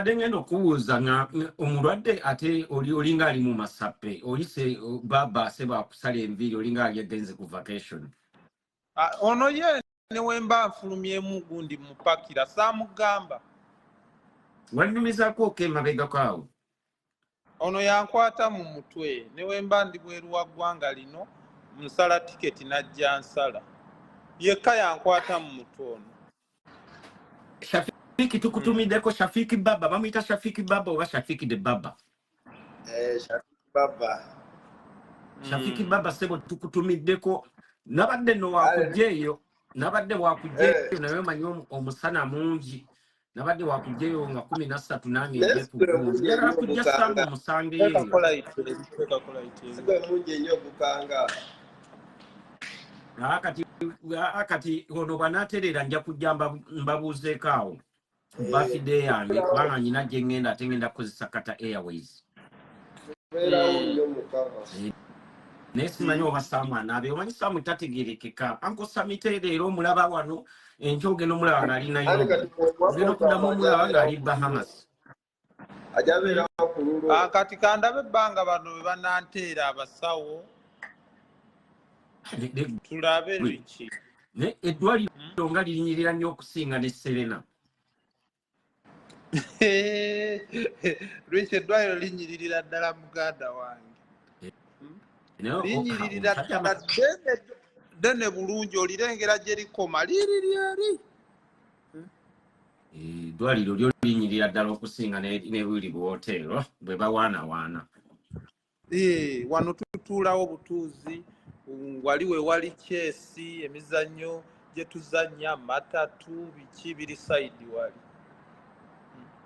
ngeno kubuuza nga omulwadde ate olinga ali mu masappe olise baba seba kusala enviiri olinga ali agenze ku vacation. Ono ye ne wemba nfulumyemu gundi mupakira saamugamba. Wannumizaako emabegako awo. Ono yankwata mu mutwe ne wemba ndi bweru wa ggwanga lino nsala tiketi najja nsala. Yekka yankwata mu mutwe ono. Shafiki tukutumiddeko Shafiki Baba, bamuyita Shafiki Baba oba Shafiki the Baba? Shafiki Baba. Shafiki Baba sebo tukutumiddeko nabadde no wakujjeeyo nabadde wakujjeeyo naye manyo omusana mungi nabadde wakujjeeyo nga 13 nange nje kukunzi yala kujja samba musange yeyo Sigo mungi nnyo gukanga. akati ono banaterera nja kujja mbabuuzeeko awo birthday yange kubanga nyina gye ngenda ate ngenda kukozesa Kata Airways. Naye simanyi oba Saamu anaabe omanyi Saamu tategeerekeka Uncle Samite leero omulaba wano enkya ogenda omulaba ng'ali Nairobi ogenda okuddamu omulaba ng'ali Bahamas. Kati kandabe ebbanga bano bwe bananteera abasawo tulabe liki. Eddwaliro nga lirinyirira nnyo okusinga ne Serena. Lwaki eddwaliro linyiririra ddala muganda wange. Linyiririra ddala ddene bulungi olirengera gye likoma liriryeri. Eddwaliro lyo linyirira ddala okusinga ne buli buwoteero bwe bawaanawaana. Wano tutuulawo butuuzi wali we wali kyesi emizannyo gye tuzannya matatu biki biri sayidi wali.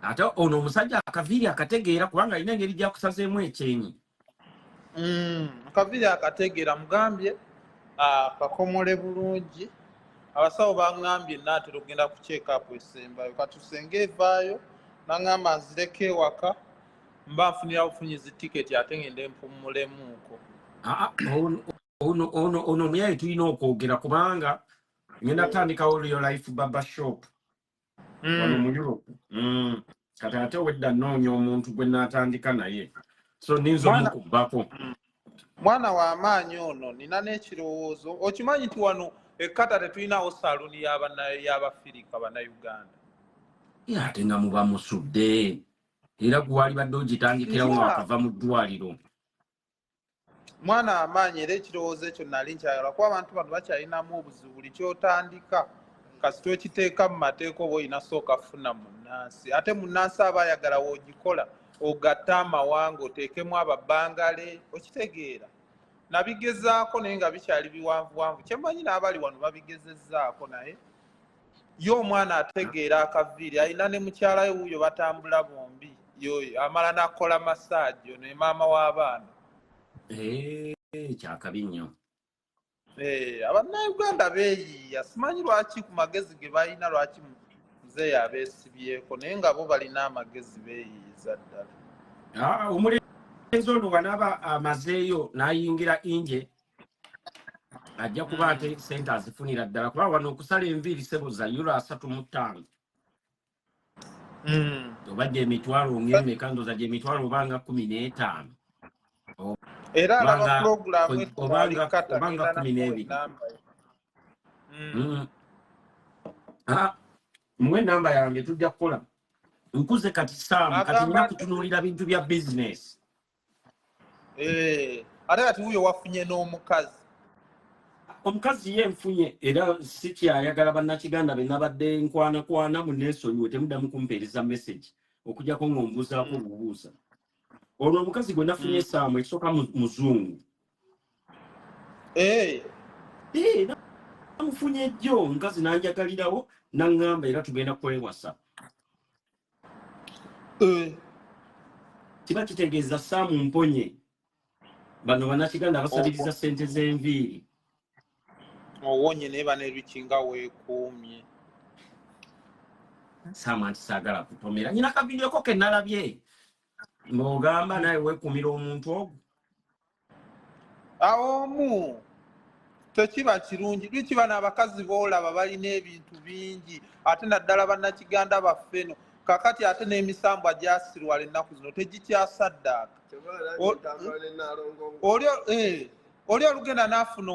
Ate ono omusajja akaviiri akategeera kubanga alina engeri gy'akusazeemu ekyenyi. Akaviiri akategeera mugambye kakomole bulungi. Abasawo baŋŋambye naatera okugenda ku check-up esembayo katusenge evaayo naŋŋamba nzireko ewaka mba nfunira bufunyizi tiketi ate ngende mpummulemuuko. Ono muyaye tulina okwogera kubanga ngenda tandikawo Real Life Barber Shop wano mu Europe. Kati ate wedda nnoonya omuntu gwe naatandika naye so ninza omukubbako. Mwana wa maanyi ono nina n'ekirowoozo okimanyi nti wano ekkata tetulinawo saluni y'Abafirika Bannayuganda. Ate nga muba musudde era gwali badde ogitandikirawo nga wakava mu ddwaliro. Mwana amaanyi era ekirowoozo ekyo nali nkyayagala kuba abantu bano bakyalinamu obuzibu buli kyotandika kasita okiteeka mu mateeka oba olina sooka funa munnansi ate munnansi aba ayagala woogikola ogatta amawanga oteekemu ababbangale okitegeera. Nabigezaako naye nga bikyali biwanvuwanvu kyemanyi n'abali wano babigezezzaako naye ye omwana ategeera akaviiri alina ne mukyala we wuuyo batambula bombi amala n'akola masaagi ono ye maama w'abaana. Kyakabi nnyo. Abannayuganda beeyiiya simanyi lwaki ku magezi ge balina lwaki muzeeyi abeesibyeko naye nga bo balina amagezi beeyiiza ddala. Omulenzi ono bw'anaaba amazeeyo n'ayingira Inje ajja kuba ate sente azifunira ddala kuba wano okusala enviiri sebo za €35. Oba gye emitwalo ng'emeka ndoza gye emitwalo obanga 15. Era alaba pulogulaamu obanga 12. Mwe namba yange tujja kukola nkuze kati Saamu kati nina kutunuulira bintu bya bizinesi. Ate kati wuyo wafunye n'omukazi. Omukazi ye nfunye era si kyayagala bannakiganda be nabadde nkwanakwana mu neesonyiwe temuddamu kumpeereza message okujjako ng'ombuuzaako obubuuza. Ono omukazi gwe nafunye Saamu ekisooka muzungu. Namufunye jjo omukazi n'anjagalirawo n'aŋŋamba era tugenda kwewasa. Kiba kitegeeza Saamu mponye bano bannakiganda basabiriza ssente z'enviiri. Owonye naye baneerukinga weekuumye. Saamu anti saagala kutomera nyina akavidiyo ko ke nalabye ng'ogamba naye weekuumira omuntu ogwo. Awomu tekiba kirungi lwaki bano abakazi boolaba balina ebintu bingi ate naddala bannakiganda baffe eno kakati ate n'emisambwa gyasirwa ennaku zino tegikyasaddaaka oli olugenda n'afuna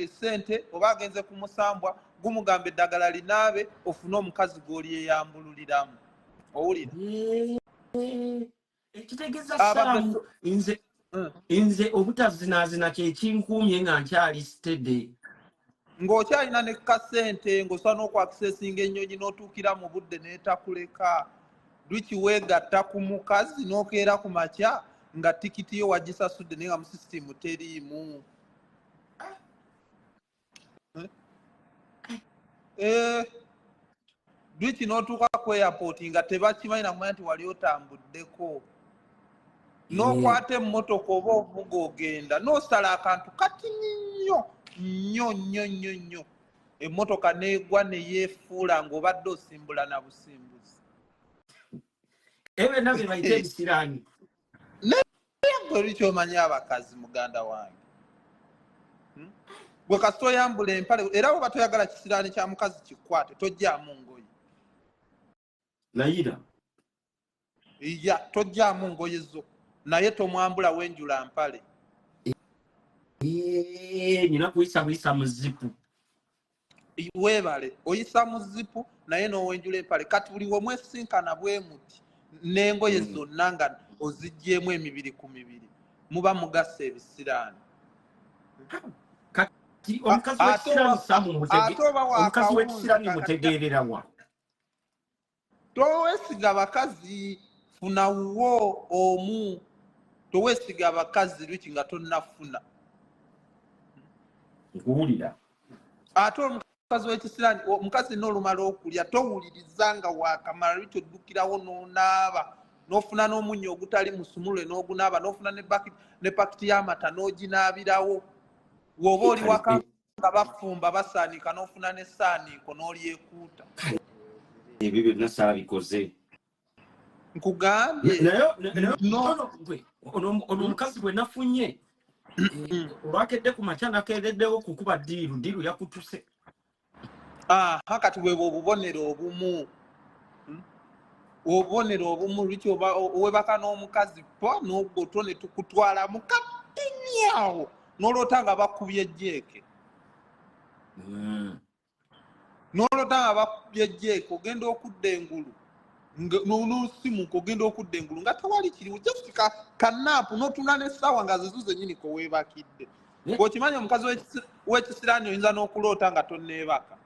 essente oba agenze ku musambwa gumugamba eddagala linaabe ofune omukazi gw'olyeyambululiramu owulira ekitegeeza Saamu nze obutazinazina kyekinkuumye nga nkyali stede ng'okyalina ne kasente ng'osobola n'okwakisesinga ennyonyi n'otuukira mu budde n'etakuleka lwiki weegatta ku mukazi n'okeera ku makya nga tikiti yo wagisasudde naye nga mu sisitimu teriimu lwiki n'otuuka ku airport nga tebakimanyi namanya nti wali otambuddeko n'okwata emmotoka oba ovuga ogenda n'osala akantu kati nnyo emmotoka n'egwa neyeefuula ng'obadde osimbula na busimbuzi ebyo nabyo bayita ebisiraani gwe lwiki omanyi abakazi muganda wange gwe kasita oyambula empale era bwe batoyagala kisiraani kya mukazi kikwate tojjaamu ngoye layira iya tojjaamu ngoye zo naye tomwambula wenjula mpale nina kuyisa mu zipu weebale oyisa mu zipu naye n'owenjula empale kati buli wemwesinkana bwe muti n'engoye zonna nga oziggyemu emibiri ku mibiri muba mugasa ebisiraani kati omukazi w'ekisiraani Saamu omukazi w'ekisiraani mutegeerera wa toweesiga bakazi funa wo omu toweesiga abakazi lwiki nga tonnafuna nkuwulira ate omukazi w'ekisiraani omukazi n'olumala okulya towuliriza nga waakamala lwiki oddukirawo n'onaaba n'ofuna n'omunnyo ogutali musumulwe n'ogunaaba n'ofuna ne pakiti y'amata n'oginaabirawo woba oli waka nga bafumba basaanika n'ofuna n'essaaniiko n'olyekuuta ebyo byonna saabikoze nkugambye ono omukazi bwe nafunye olwakedde ku makya nakeereddewo kukuba diiru yakutuse kati bwebwe obubonero obumu lwiki owebaka n'omukazi pa n'ogoto ne tukutwala mu katinyawo n'olota nga bakubye ejjeeke ogenda okudda engulu n'osimuka ogenda okudda engulu nga tewali kiriwo just kanaapu n'otuna n'essaawa nga zizo zennyini ko weebakidde okimanyi omukazi w'ekisiraani oyinza n'okuloota nga tonneebaka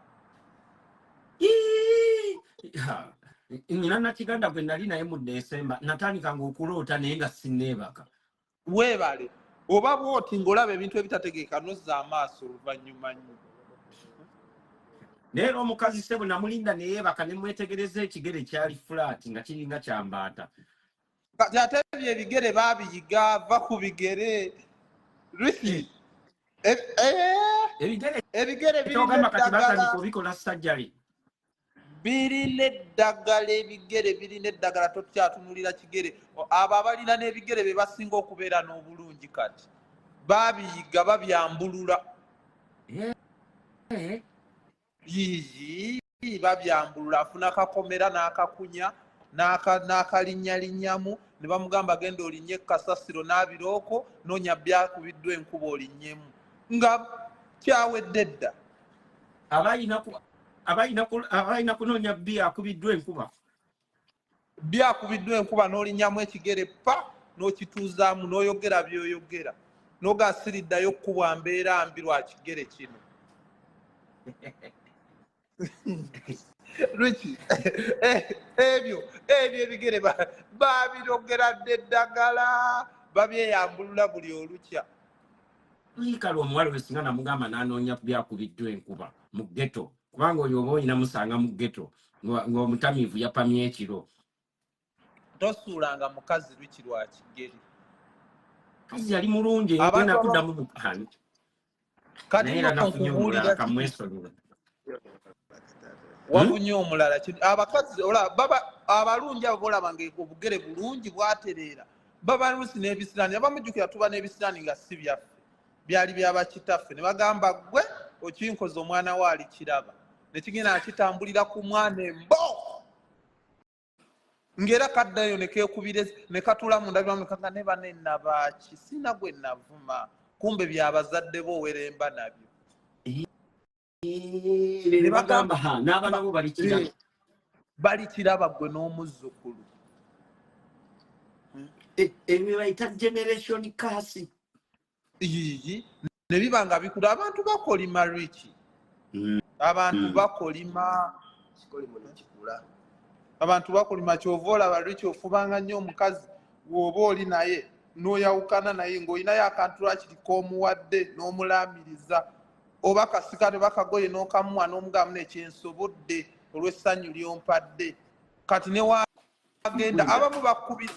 nina nakiganda gwe nali naye mu Desemba natandikanga okuloota naye nga sinneebaka weebale oba bwoti ng'olaba ebintu ebitategeeka nozza amaaso oluvannyuma nnyo naye omukazi sebo namulinda neyeebaka ne mwetegereza ekigere kyali fulaati nga kiringa kyambaata kati ate ebyo ebigere baabiyiga va ku bigere lwiki ebigere bikola sajjale birina eddagala ebigere birina eddagala tokyatunulira kigere abo abalina n'ebigere be basinga okubeera n'obulungi kati baabiyiga babyambulula babyambulula afuna akakomera n'akakunya n'akalinnyalinnyamu ne bamugamba genda olinnye kasasiro n'abirooko noonya byakubiddwa enkuba olinnyemu nga kyawedde dda abayina kunoonya byakubiddwa enkuba n'olinnyamu ekigere pa n'okituuzaamu n'oyogera by'oyogera n'ogasiriddayo kkubwa mbeera mbi lwa kigere kino lwiki ebyo ebigere babirogera dde eddagala babyeyambulula buli olukya kale omuwala wesinga namugamba n'anoonya byakubiddwa enkuba mu ghetto kubanga oyo oba oyina musanga mu ghetto ng'omutamiivu yapamye ekiro tosuulanga mukazi lwiki lwa kigere kazi yali mulungi ngenda kuddamu bukani kati nafunye kamwesonyiwa wafunye omulala abakazi abalungi abo bolaba nga obugere bulungi bwatereera baba lusi n'ebisiraani abamujjukira tuba n'ebisiraani nga si byaffe byali byabakitaffe ne bagamba gwe okinkoza omwana we alikiraba ne kigenda akitambulira ku mwana embo ngera kaddayo ne keekubire ne katula mu ndabira mu kanga ne bane nabaki sina gwe navuma kumbe byabazadde bo weremba nabyo ne bagamba n'abaana bo bali kiraba gwe n'omuzzukulu ebyo bayita generation kasi ne biba nga bikula abantu bakolima riki abantu bakolima abantu bakolima kyova olaba riki ofubanga nnyo omukazi bw'oba oli naye n'oyawukana naye ng'olinayo akantu lwakiriko omuwadde n'omulaamiriza oba kasika ne bakagoye n'okamuwa n'omugamu nekyensobodde olw'essanyu lyompadde kati ne wagenda abamu bakkubira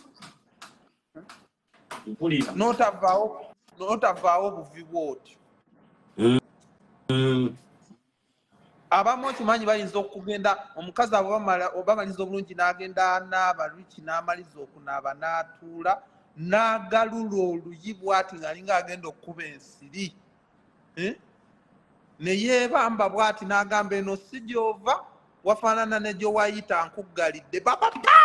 n'otavaawo buvi bw'otyo abamu okimanyi bayinza okugenda omukazi abo bamaliza obulungi n'agenda anaaba lwiki n'amaliza okunaaba n'atuula n'agalula oluyi bw'ati ng'alinga agenda okkuba ensiri ne yeebamba bw'ati n'agamba eno si gy'ova wafaanana ne gye wayita nkuggalidde babapa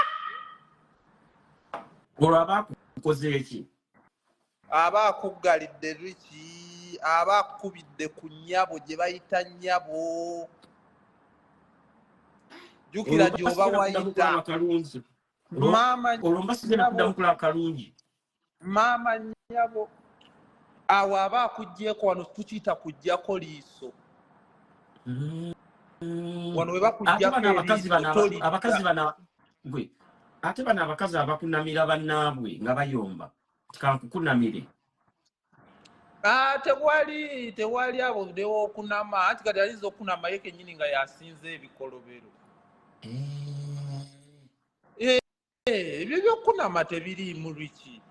olwo aba akukoze eki aba akuggalidde lwiki aba akkubidde ku nnyabo gye bayita nnyabo jjukira gy'oba wayita maama nnyabo awo aba akuggyeko wano tukiyita kuggyako liiso wano we bakuggyako abakazi bana gwe ate bano abakazi abakunamira bannaabwe nga bayomba tikankukunamire tewali abo dewo okunama anti kati alinza okunama ye kennyini nga yasinze ebikolobero ebyo byokunama tebiriimu lwiki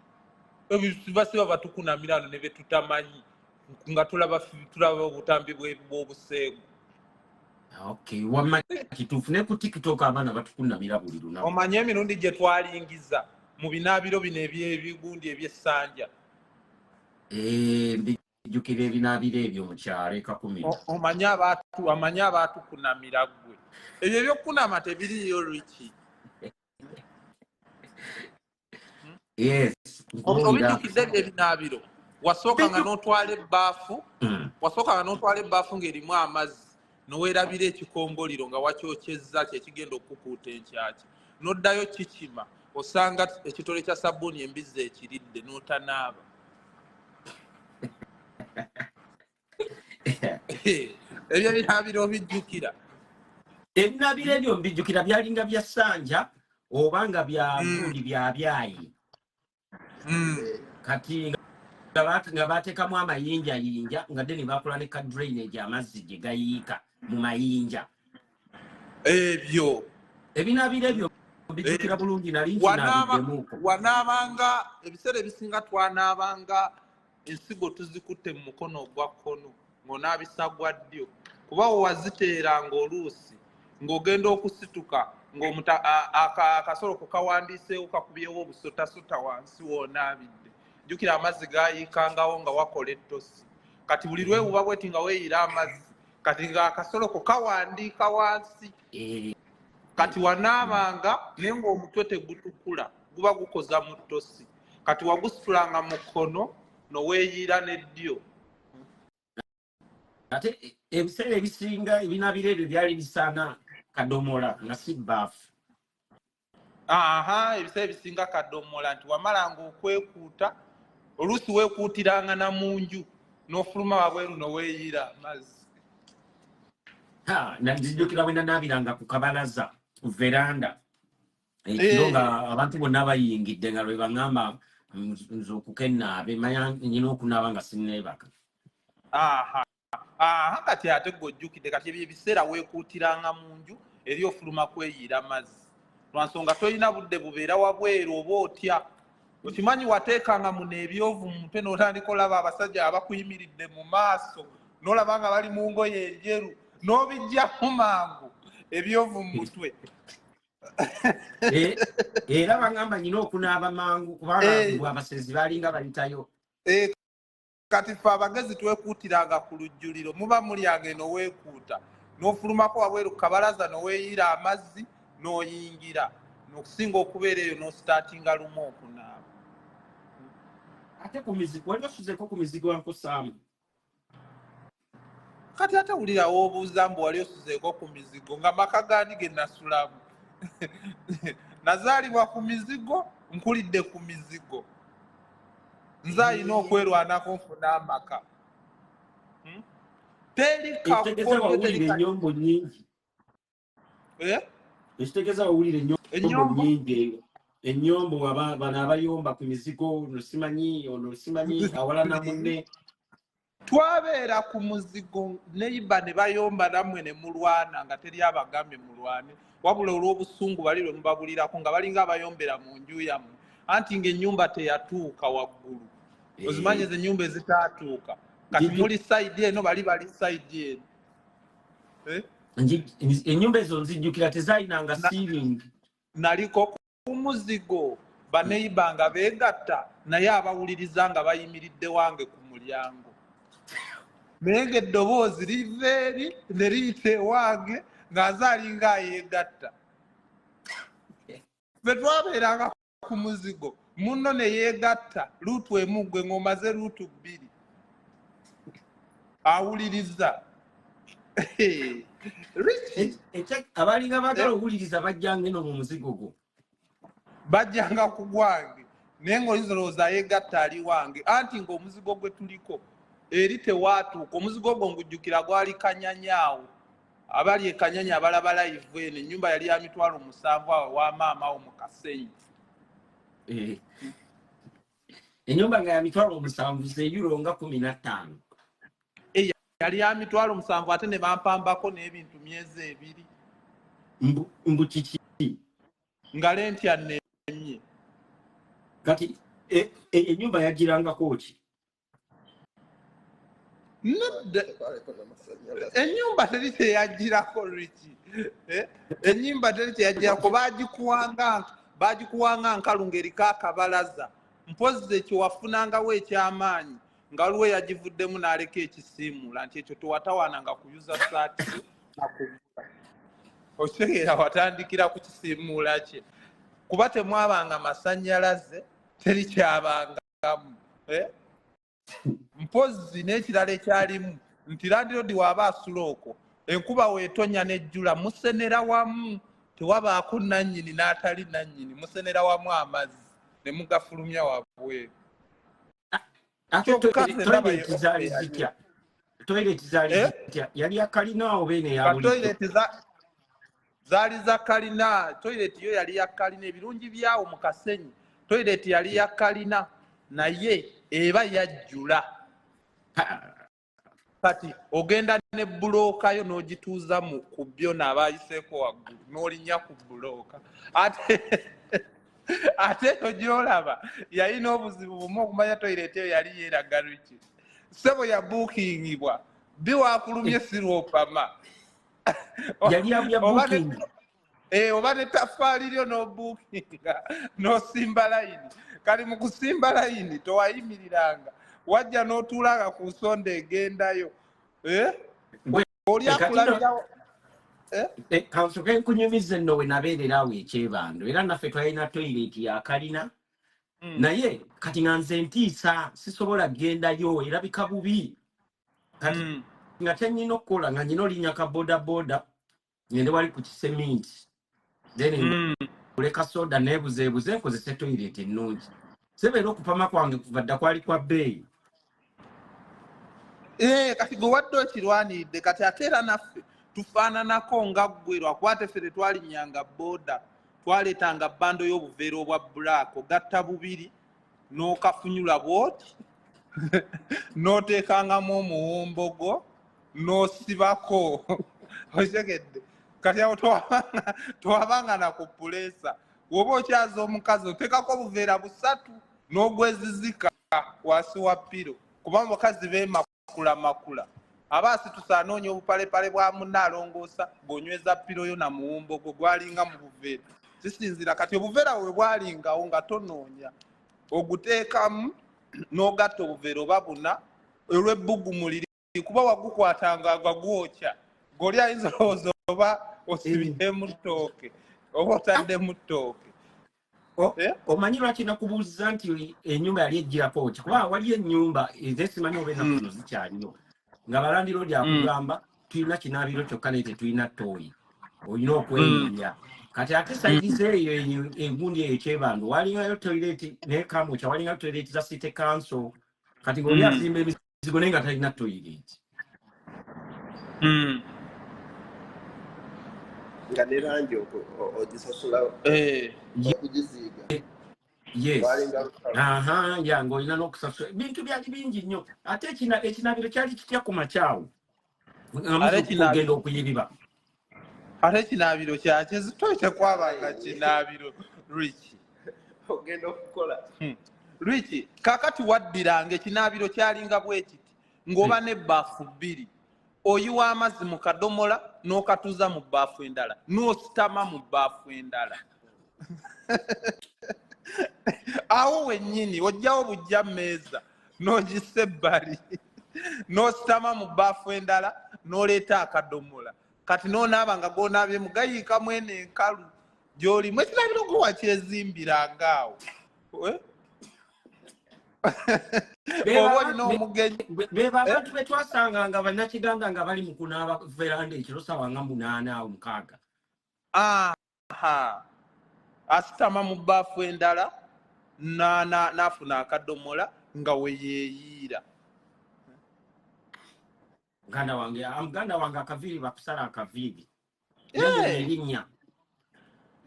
basiba batukunamira ano ne betutamanyi nga tulaba obutambi bw'obuseegu wamma kituufu ne ku tiktok abaana batukunamira buli lunaku omanye emirundi gye twalingiza mu binaabiro bino ebyebigundi eby'essanja mbijjukira ebinaabiro ebyo mu kyalo ekakumi amanye abaatukunamira ggwe ebyo ebyokunama tebiriyo lwiki obijjukidde ebinaabiro wasookanga n'otwala ebbaafu ng'erimu amazzi noweerabira ekikongoliro nga wakyokyezza kyekigenda okukuuta enkyaki n'oddayo kikima osanga ekitole kya sabbuuni embizzi ekiridde n'otanaaba ebyo ebinaabiro obijjukira ebinaabiro ebyo mbijjukira byalinga bya ssanja oba nga bya gundi bya byayi kati nga bateekamu amayinjayinja nga dde ne bakola ne ka drainage amazzi gye gayiika mu mayinja ebyo ebinaabiro ebyo mbijjukira bulungi nali nkinaabiddemu wanaabanga ebiseera ebisinga twanaabanga ensigo tuzikutte mu mukono ogwa kkono ng'onaabisa ddyo kuba wewaziteeranga oluusi ng'ogenda okusituka akasolo kukawandiiseewo kakubyewo obusotasota wansi woonaabidde jjukira amazzi gaayiikangawo nga wakola ettosi kati buli lwewuba bweti nga weeyira amazzi kati ng'akasolo kukawandiika wansi kati wanaabanga naye ng'omutwe tegutukula guba gukoza mu ttosi kati wagusitulanga mu kkono noweeyiira n'eddyo ate ebiseera ebisinga ebinaabiro ebyo byali bisaana kadomola nga si bbaafu ebiseera ebisinga kadomola nti wamalanga okwekuuta oluusi weekuutiranga na mu nju n'ofuluma wabweru noweeyiira amazzi nzijjukira bwe nanaabiranga ku kabalaza ku veranda ekiro nga abantu bonna bayingidde nga lwe baŋŋamba nze okukennaabe manya nyina okunaaba nga sinneebaka kati ate gw'ojjukidde kati ebyo ebiseera weekuutiranga mu nju eri ofuluma kweyiira amazzi lwansonga tolina budde bubeera wabweru oba otya okimanyi wateekanga muno ebyovu mu mutwe n'otandika olaba abasajja abakuyimiridde mu maaso n'olaba nga bali mu ngoye enjeru n'obijjamu mangu ebyovu mu mutwe era baŋŋamba nyina okunaaba mangu kubanga abasezi balinga bayitayo kati ffe abagezi twekuutiranga ku lujjuliro muba mulyanga eno weekuuta n'ofulumako wabweru ku kabalaza n'oweeyiira amazzi n'oyingira n'okusinga okubeera eyo n'ositaatinga lumu okunaaba. Ate ku mizigo wali osuzeko ku mizigo Nkusaamu. Kati ate wulirawo obuuza mbu wali osuzeeko ku mizigo nga maka gandi ge nasulamu. Nazaalibwa ku mizigo, nkulidde ku mizigo. Nze alina okwerwanako nfuna amaka. Teri Ekitegeza wawulira ennyombo nnyingi. Ekitegeza wawulira ennyombo nnyingi. Ennyombo bano abayomba ku mizigo ono simanyi awalana munne. Twabeera ku muzigo neiba ne bayomba nammwe ne mulwana nga teri abagambye mulwane. Wabula olw'obusungu bali lwe mubabulirako nga balinga abayombera mu nju yammwe. Anti ng'ennyumba teyatuuka waggulu. Ozimanyi ezo ennyumba ezitaatuuka. Kati muli sayidi eno bali sayidi eno. Ennyumba ezo nzijjukira tezaalinanga ceiling. Naliko ku muzigo baneiba nga beegatta naye abawuliriza nga bayimiridde wange ku mulyango. Naye ng'eddoboozi liva eri ne liyita ewange ng'azaalinga ayeegatta. Ffe twabeeranga ku muzigo munno ne yeegatta luutu emu gwe ng'omaze luutu bbiri. Awuliriza. Abalinga baagala owuliriza bajjanga eno mu muzigo gwo. Bajjanga ku gwange naye ng'olizolowooza ayeegatta ali wange anti ng'omuzigo gwe tuliko eri tewaatuuka. Omuzigo gwo ngujjukira gwali Kanyanyaawo. Abali e Kanyanya abalaba live eno ennyumba yali ya 7,000 awo wa maama awo mu Kasenyi. Ennyumba nga ya 7,000 z'eyuro nga 15. Yali ya 7,000 ate ne bampambako n'ebintu myezi 2. Mbu kiki? Nga lenti annemye. Kati ennyumba yagirangako ki? Ennyumba teri teyagirako Riki. Ennyumba teri teyagirako bagikuwanga nkalu ng'eriko akabalaza. Mpozi ekyo wafunangawo eky'amaanyi nga waliwo yagivuddemu n'aleka ekisiimuula nti ekyo tewatawaananga kuyuza saati nakugula. Otegeera watandikira ku kisiimuula kye. Kuba temwabanga masannyalaze teri kyabangamu. Mpozi n'ekirala ekyalimu nti landiroodi waaba asula okwo enkuba weetonya n'ejjula musenera wamu tewabaako nannyini n'atali nannyini musenera wamu amazzi ne mugafulumya wabweru. Toileti zaali zitya? Yali ya kalina oba eno eya bulijjo? Toileti zaali za kalina. Toileti yo yali ya kalina. Ebirungi byawo mu Kasenyi toileti yali ya kalina naye eba yajjula. Kati ogenda ne bulooka yo n'ogituuza ku byo n'abayiseeko waggulu n'olinnya ku bulooka. Ate gy'olaba yalina obuzibu bumu okumanya toileti eyo yali yeeraga Riki. Ssebo ya buukingibwa biwaakulumye siroopama. Yali ya booking. Oba ne taffaali lyo n'obuukinga n'osimba layini. Kali mu kusimba layini towayimiriranga. Wajja n'otuulanga ku nsonda egendayo. Oli akulabirawo. Kansoke nkunyumiza nno we nabeerera awo ekyebando era naffe twalina toyireti ya kalina naye kati nga nze ntiisa sisobola kgendayo erabika bubi kati nga tenyina okukola nga nyina olinya ka bodaboda ngende wali ku kiseminti then kuleka soda neebuzeebuze nkozese toyireti ennungi sebeera okupama kwange kuva dda kwali kwa bbeeyi. Kati gwe wadde okirwanidde kati ate era naffe tufaananako nga ggwe lwakuba teffe tetwalinnyanga booda twaleetanga bbando y'obuveera obwa black ogatta bubiri n'okafunyula bwoti n'oteekangamu omuwumbogo n'osibako otegedde kati awo towabanga na ku puleesa woba okyaza omukazi oteekako obuveera 3 n'ogwezizika wansi wa piro kuba mukazi beemakula abaasi tusaanoonya obupalepale bwa munnaalongoosa ng'onyweza piro yo na muwumbogo gwalinga mu buveera kisinzira kati obuveera we bwalingawo nga tonoonya oguteekamu n'ogatta obuveera oba 4 olw'ebbugumu liri kuba wagukwatanga nga gwokya ng'oli ayinza olowooza oba osibiddemu ttooke oba otaddemu ttooke. Omanyi lwaki nakubuuza nti ennyumba yali ejjirako ki? Kuba waliyo ennyumba ezesimanyi oba ennaku zino zikyaliyo nga balandiroodi akugamba tulina kinaabiro kyokka naye tetulina ttooyi, olina okweyiiya. Kati ate sayizi eyo egundi eyo Kyebandu walingayo toyireti naye Kamwokya walingayo toyireti za City Council. Kati ng'oli azimba emizigo naye nga talina toyireti. nga ne langi ogisasula okugisiiga. Yes. Ya ng'olina n'okusasula ebintu byali bingi nnyo. Ate ekinaabiro kyali kitya ku makyawo ogenda okuyiriba. Ate ekinaabiro kyakizitoyi tekwabanga kinaabiro Rich. Ogenda okukola. Rich, kakati waddiranga ekinaabiro kyalinga bwe kiti ng'oba n'ebbaafu bbiri. Oyiwa amazzi mu kadomola n'okatuza mu bbaafu endala n'ositama mu bbaafu endala. Awo wennyini ojjawo bujja mmeeza n'ogissa ebbali n'ositama mu bbaafu endala n'oleeta akadomola. Kati n'onaaba nga goonaabye mugayiika mwene enkalu gy'olimu ekinaabiro gwe wakyezimbiranga awo. Oba olina omugenyi. Beba abantu be twasanga nga bannakiganda nga bali mu kunaaba veranda ekiro ssaawa nga 8 awo 6. Asitama mu bbaafu endala n'afuna akadomola nga weyeeyiira. Muganda wange akaviiri bakusala akaviiri. Erinnya.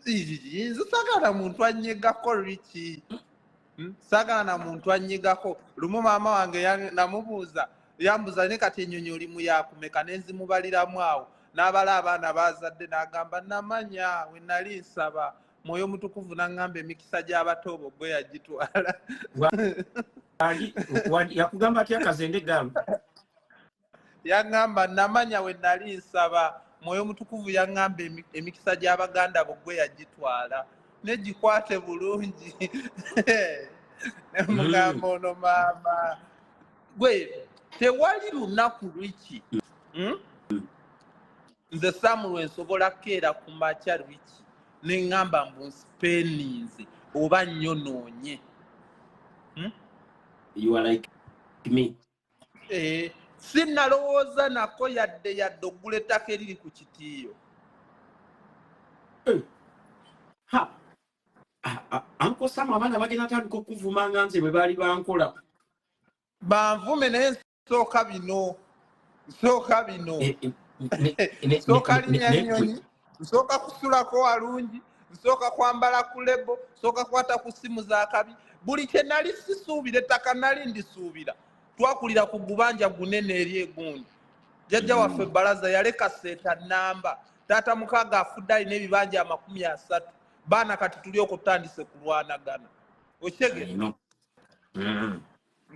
Nze saagala muntu annyigako Rich. Saagala na muntu annyigako. Lumu maama wange namubuuza yambuza ne kati ennyonyi oli mu yakumeka ne nzimubaliramu awo. N'abala abaana baazadde n'agamba namanya we nali nsaba Mwoyo Mutukuvu n'angamba emikisa gy'abato bo gwe yagitwala. Yakugamba atya Kazende Galu? Yangamba namanya we nali nsaba Mwoyo Mutukuvu yangamba emikisa gy'Abaganda bo gwe yagitwala. Negikwate bulungi. Mugamba ono maama. Gwe tewali lunaku Rich. Nze Samuel nsobola keera ku makya Rich. Nengamba mbu nspeninze oba nyonoonye. You are like me. Sinnalowooza nako yadde oggula ettaka eriri ku kitiiyo. Uncle Sam abaana bagenda tandika okuvumanga nze bwe baali bankola. Banvume naye nsooka bino. Nsooka linnya nnyonyi. Nsooka kusulako walungi. Nsooka kwambala ku lebo. Nsooka kwata ku simu za kabi. Buli kye nali sisuubira ettaka nali ndisuubira. Twakulira ku gubanja gunene eri egundi. Jjajja waffe Balaza yaleka seeta namba. Taata mukaaga afudde alina ebibanja 30. Baana kati tuli okutandise kulwanagana. Okyege?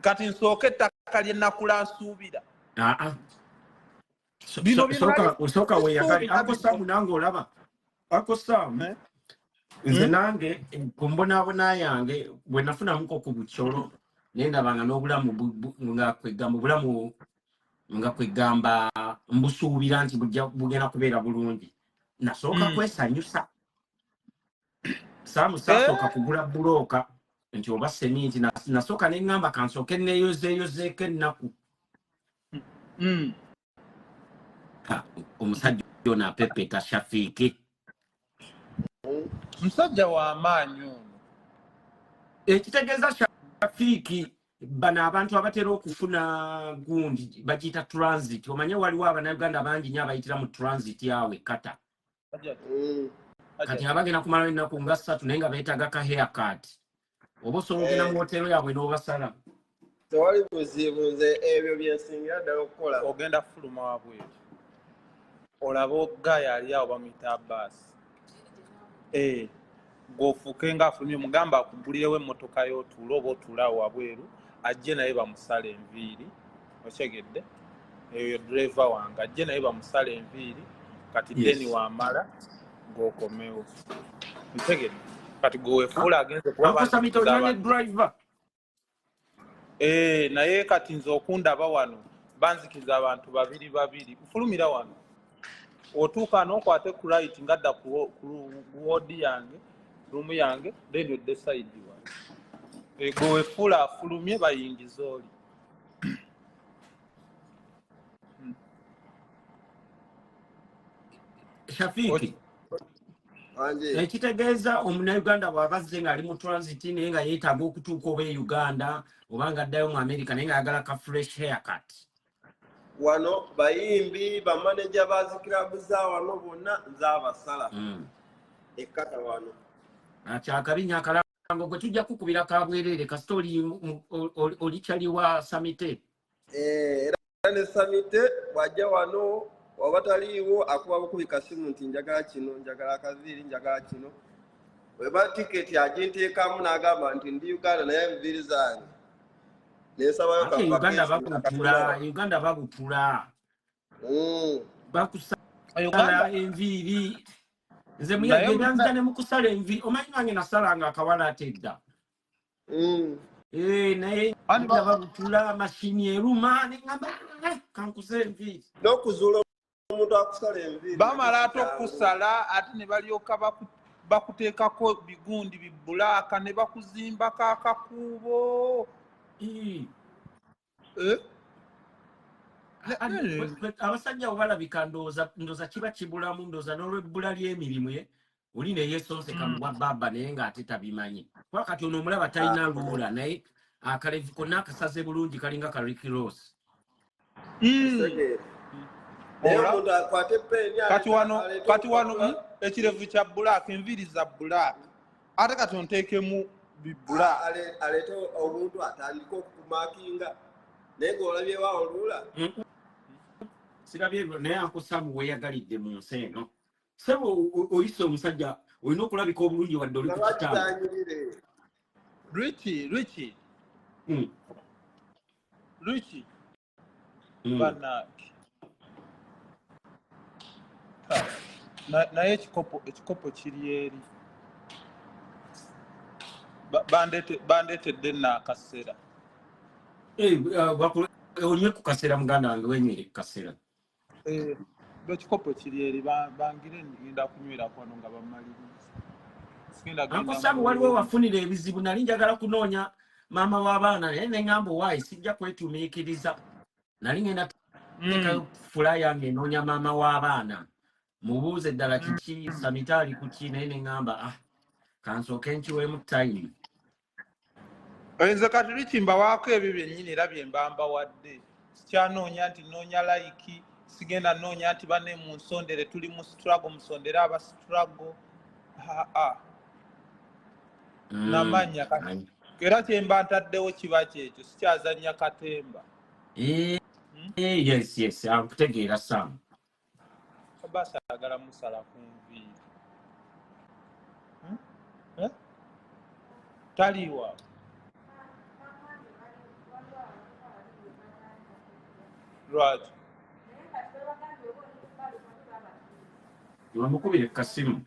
Kati nsooka ettaka lye nakula nsuubira. Soka weyagali. Uncle Sam nange olaba. Uncle Sam. Nze nange ku mbonaabona yange bwe nafunamuko ku bukyolo nendabanga n'obulamu nga kwegamba mbusuubira nti bugenda kubeera bulungi. Nasooka kwesanyusa. Saamusooka kugula bulooka nti oba seminti nasooka neŋŋamba kansooke neeyozeeyozeeko ennaku. Omusajja ono apepeta Shafiiki. Musajja wa maanyi ono. Ekitegeeza Shafiiki bano abantu abatera okufuna gundi bagiyita transit. Omanye waliwo Abannayuganda bangi nnyo abayitira mu transit yawe kata. Kati abagenda kumalawo ennaku nga 3 naye nga beetaaga ka haircut. Oba osobola okugenda mu wooteero yaabwe n'obasala. Tewali buzibu nze ebyo byensingira ddala okukola. Ogenda fuluma wabweru. Olaba Ogaya ali awo bamuyita Abbas. Gwofuuke ng'afulumye mugamba akugulirewo emmotoka y'otuula oba otuula awo wabweru ajje naye bamusala enviiri. Okyegedde? Eyo driver wange ajje naye bamusala enviiri kati deni wamala ng'okomewo. Okyegedde? Kati gwewefuula agenze kuba driver. Naye kati nze okundaba wano banzikiza abantu babiri. Nfulumira wano. otuuka n'okwate ku right ngadda ku ward yange room yange then odde side one ego wefuula afulumye bayingiza oli Shafiki ekitegeeza omunnayuganda bw'abazze ng'ali mu transit naye nga yeetaaga okutuuka oba e Uganda oba ng'addayo mu America naye ng'ayagala ka fresh haircut. Wano bayimbi bamaneja bazikirabu za wano bonna nzaabasala ekkata wano akyakabinya akalango gwe tujja kukubira kabwerere kasita oli kyaliwa samite era ne samite wajja wano oba taliiwo akuba bukubi kasimu nti njagala kino njagala akaviiri njagala kino weba tiketi aginteekamu n'agamba nti ndi Uganda naye enviiri zange nesabayo Uganda babutula bakusala enviiri nze muyagenda ne mukusala enviiri omanyi nange nasalanga akawala atedda naye babutula mashini eruma neŋŋamba kankuse enviiri n'okuzuula omuntu akusala enviiri bamala ate okusala ate ne balyoka bakuteekako bigundi bibulaaka ne bakuzimbako akakuubo abasajja obalabika ndooza kiba kibulamu ndooza n'olwebbula ly'emirimu ye oli ne yeesonseka muwa baba naye ng'ate tabimanyi kuba kati ono omulaba talina luula naye akalevu konna akasaze bulungi kalinga ka Ricky Ross. Kati wano ekirevu kya bulaaka enviiri za bulaaka ate kati onteekemu bibula aleete omuntu atandika okukumakinga naye ng'olabye wa olula sirabye naye ankusamu weeyagalidde mu nsi eno sebo oyise omusajja olina okulabika obulungi wadde oli ku kitanda Richie bannange naye ekikopo kiri eri bandeetedde naakaseera olye ku kaseera muganda wange wenywere ku kaseera ekikopo kiri eri bangire ngenda kunywera kwano nga bamaliriza ankusamu waliwo wafunira ebizibu nali njagala kunoonya maama w'abaana naye neŋŋamba owaayi sijja kwetumiikiriza nali ngenda teekayo fula yange enoonya maama w'abaana mubuuze eddala kiki samitaali kuki naye neŋŋamba kansooke nkiweemu time nze kati likimbawaako ebyo byennyini era bye mbambawadde sikyanoonya nti noonya layiki sigenda noonya nti banne mu nsondere tuli mu struggle musondere aba struggle namanya kati era kyemba ntaddewo kiba kyekyo sikyazannya katemba yes ankutegeera Sam kabasa agala musala ku nviiri taliwa lwaki bamukubire kasimu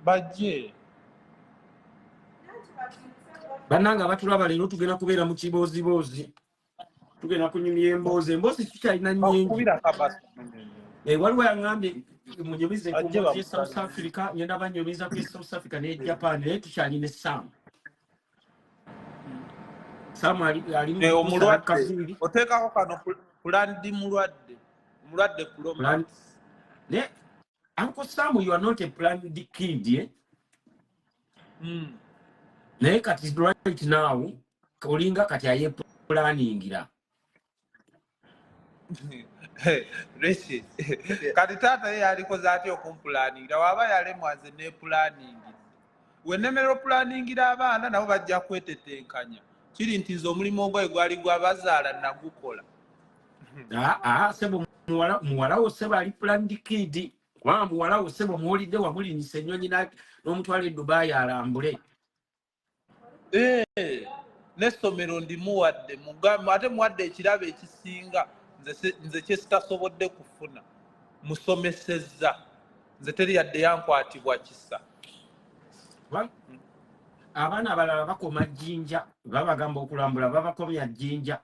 bajje bannanga batulaba leero tugenda kubeera mu kiboozibozi tugenda kunyumya emboozi tukyalina nnyingi waliwo yaŋŋambye munyumize ku South Africa ngenda banyumiza ku South Africa ne Japan naye tukyalina Sam omulwadde oteekako kano pulandi mulwadde Promax ne Uncle Sam, you are not a planned kid, naye kati right now olinga kati aye planningira Rishi kati taata ye alikoze atya okumpulaningira waba yalemwaze ne planningira wenemero planningira abaana nabo bajja kwetetenkanya kiri nti nze omulimu ogwaye gwali gwabazaala nagukola sebo muwala wo sebo ali planned kid wa muwala wo sebo muwulidde wamulinyisa ennyonyi n'omutwala e Dubai alambule n'essomero ndimuwadde mugamba ate muwadde ekirabo ekisinga nze kyesitasobodde kufuna musomesezza nze teri yadde yankwatibwa kisa abaana abalala bakoma jjinja babagamba okulambula babakomya jjinja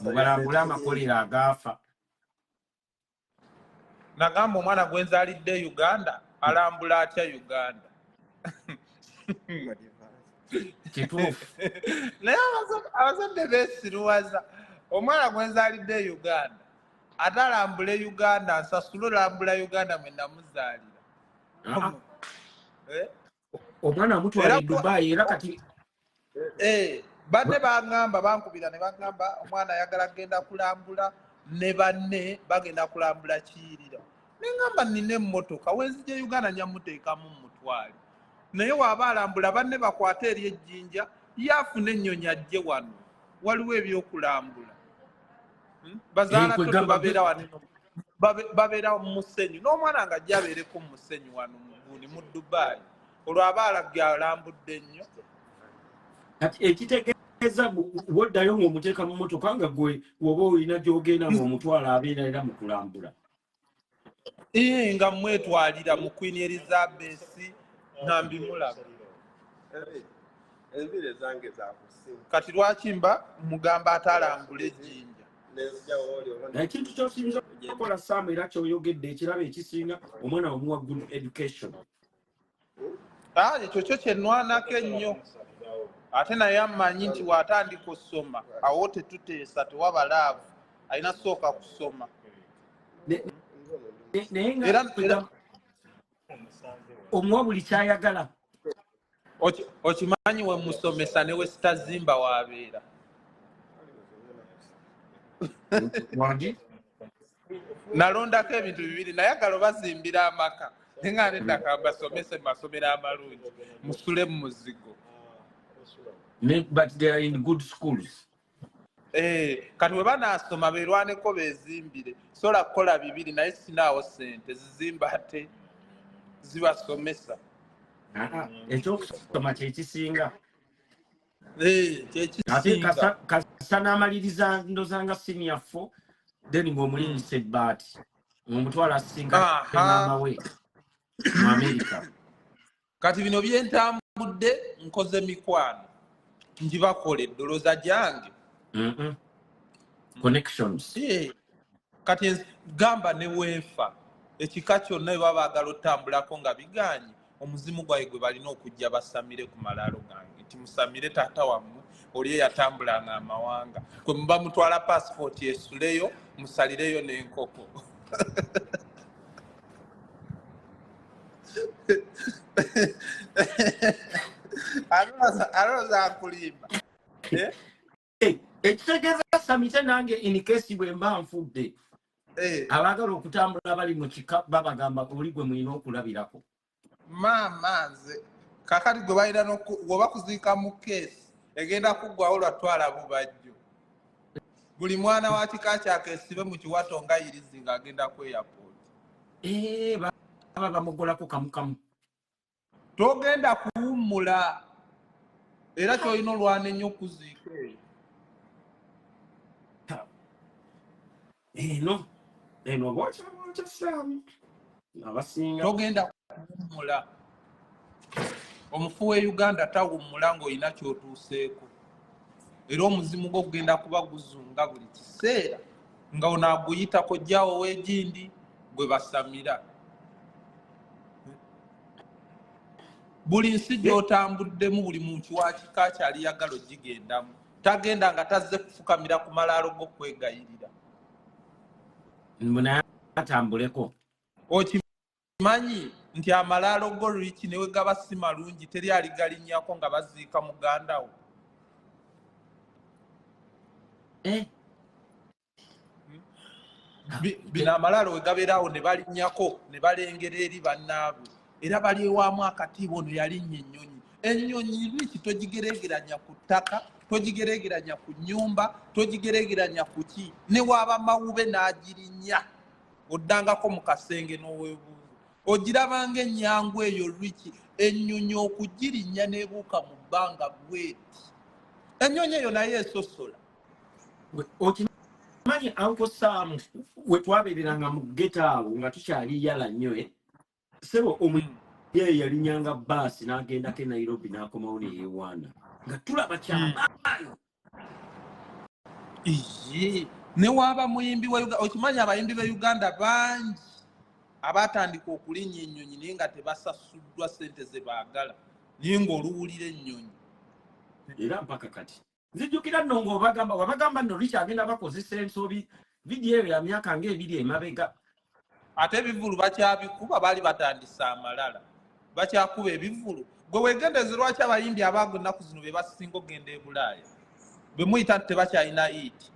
mubalambula amakolero agaafa. Nagamba omwana gwe nzaalidde Uganda alambula atya Uganda. Kituufu. Naye abazadde beesiruwaza omwana gwe nzaalidde Uganda atalambule Uganda nsasule olambula Uganda mwe namuzaalira. Omwana amutwala Dubai era kati banne bangamba bankubira ne bagamba omwana ayagala genda kulambula ne banne bagenda kulambula Kiyirira. Ne ngamba nina emmotoka wenzije Uganda nyamuteekamu mutwale. Naye waaba alambula banne bakwate eri ejjinja yaafuna ennyonyi ajje wano. Waliwo ebyokulambula. Bazaala toto babeera wano. Babeera mu musenyu. N'omwana nga ajja abeereko mu musenyu wano mu Dubai. Olwo aba alabye alambudde nnyo. Kati ekitegeeza woddayo ng'omuteeka mu mmotoka nga gwe woba olina gy'ogenda ng'omutwala abeera era mu kulambula. Nga mwetwalira mu Queen Elizabeth ngambi mulaba. Envire zange zakusiima. Kati lwaki mba mugamba atalambula ejjinja? Ekintu ky'osinza okukola Sam era ky'oyogedde ekirabo ekisinga omwana omuwa good education. Ekyo kye nnwanako ennyo. Ate naye amanyi nti bw'atandika okusoma awo tetuteesa tewaba laavu alina sooka kusoma. Naye nga omuwa buli kyayagala. Okimanyi we musomesa ne we sitazimba wabeera. Nalondako ebintu bibiri nayagala bazimbira amaka naye nga neddaka mbasomese masomero amalungi musule mu muzigo. But they are in good schools. Kati we banaasoma beerwaneko beezimbire sola kukola bibiri naye sinaawo ssente zizimba ate zibasomesa. Ekyokusoma kyekisinga. Kyekisinga. Kasa n'amaliriza ndozanga senior 4 then ng'omulinyisa ebbaati omutwala asinga n'amawe mu America. Kati bino byentambudde nkoze mikwano njibakole eddoloza gyange. Connections. Kati gamba ne weefa ekika kyonna bwe baba baagala otambulako nga biganye omuzimu gwabwe gwe balina okujja basamire ku malaalo gange nti musamire taata wammwe oli eyatambulanga amawanga kwe muba mutwala passport esuleyo musalireyo n'enkoko. Alooza akulimba. Ekitegeeza Samite nange in case bwe mba nfudde abaagala okutambula bali mu kika babagamba oli gwe mulina okulabirako. Maama nze kakati gwe balina bw'oba kuziika mu keesi egenda kuggwawo lwatwala bubajjo. Buli mwana wa kika kyakesibe mu kiwato nga yirizi ng'agenda ku airport. Baba bamugolako kamukamu. Togenda kuwummula era kyolina olwana ennyo okuziika eyo. Eno bwakya Sam abasinga togenda kuwummula. Omufu we Uganda tawummula ng'olina ky'otuuseeko era omuzimu gwo gugenda kuba guzunga buli kiseera nga onaaguyitako jjawo w'egindi gwe basamira. Buli nsi gy'otambuddemu buli muntu wa kika kyali yagala ogigendamu tagenda nga tazze kufukamira ku malaalo g'okwegayirira. Naye atambuleko. Okimanyi nti amalaalo go lwiki ne we gaba si malungi teri aligalinnyako nga baziika muganda wo. Bino amalaalo we gabeerawo ne balinnyako ne balengera eri bannaabwe era bali ewamu akatiibwa ono yalinnya ennyonyi. Ennyonyi lwiki togigeregeranya ku ttaka togigeregeranya ku nnyumba togigeregeranya ku ki ne waaba mawube n'agirinnya oddangako mu kasenge n'oweebuuza ogirabanga ennyangu eyo lwiki ennyonyi okugirinnya n'ebuuka mu bbanga bweti. Ennyonyi eyo naye esosola. Okimanyi Uncle Sam we twabeereranga mu getaawo nga tukyali yala nnyo sebo omuyeeyi yalinyanga bbaasi n'agendako e Nairobi n'akomawo ne yeewaana nga tulaba kyamaanyi. Iyi ne waba muyimbi wa Uganda okimanyi abayimbi be Uganda bangi abatandika okulinnya ennyonyi naye nga tebasasuddwa ssente ze baagala naye ng'oluwulira ennyonyi. era mpaka kati nzijjukira nno wabagamba nno likyagenda bakozesa ensobi vidiyo eyo ya myaka ng'ebiri emabega. Ate ebivulu bakyabikuba baali batandisa amalala bakyakuba ebivulu. Gwe weegendeze lwaki abayimbi abaago ennaku zino be basinga okgenda e Bulaaya be muyita nti tebakyalina iti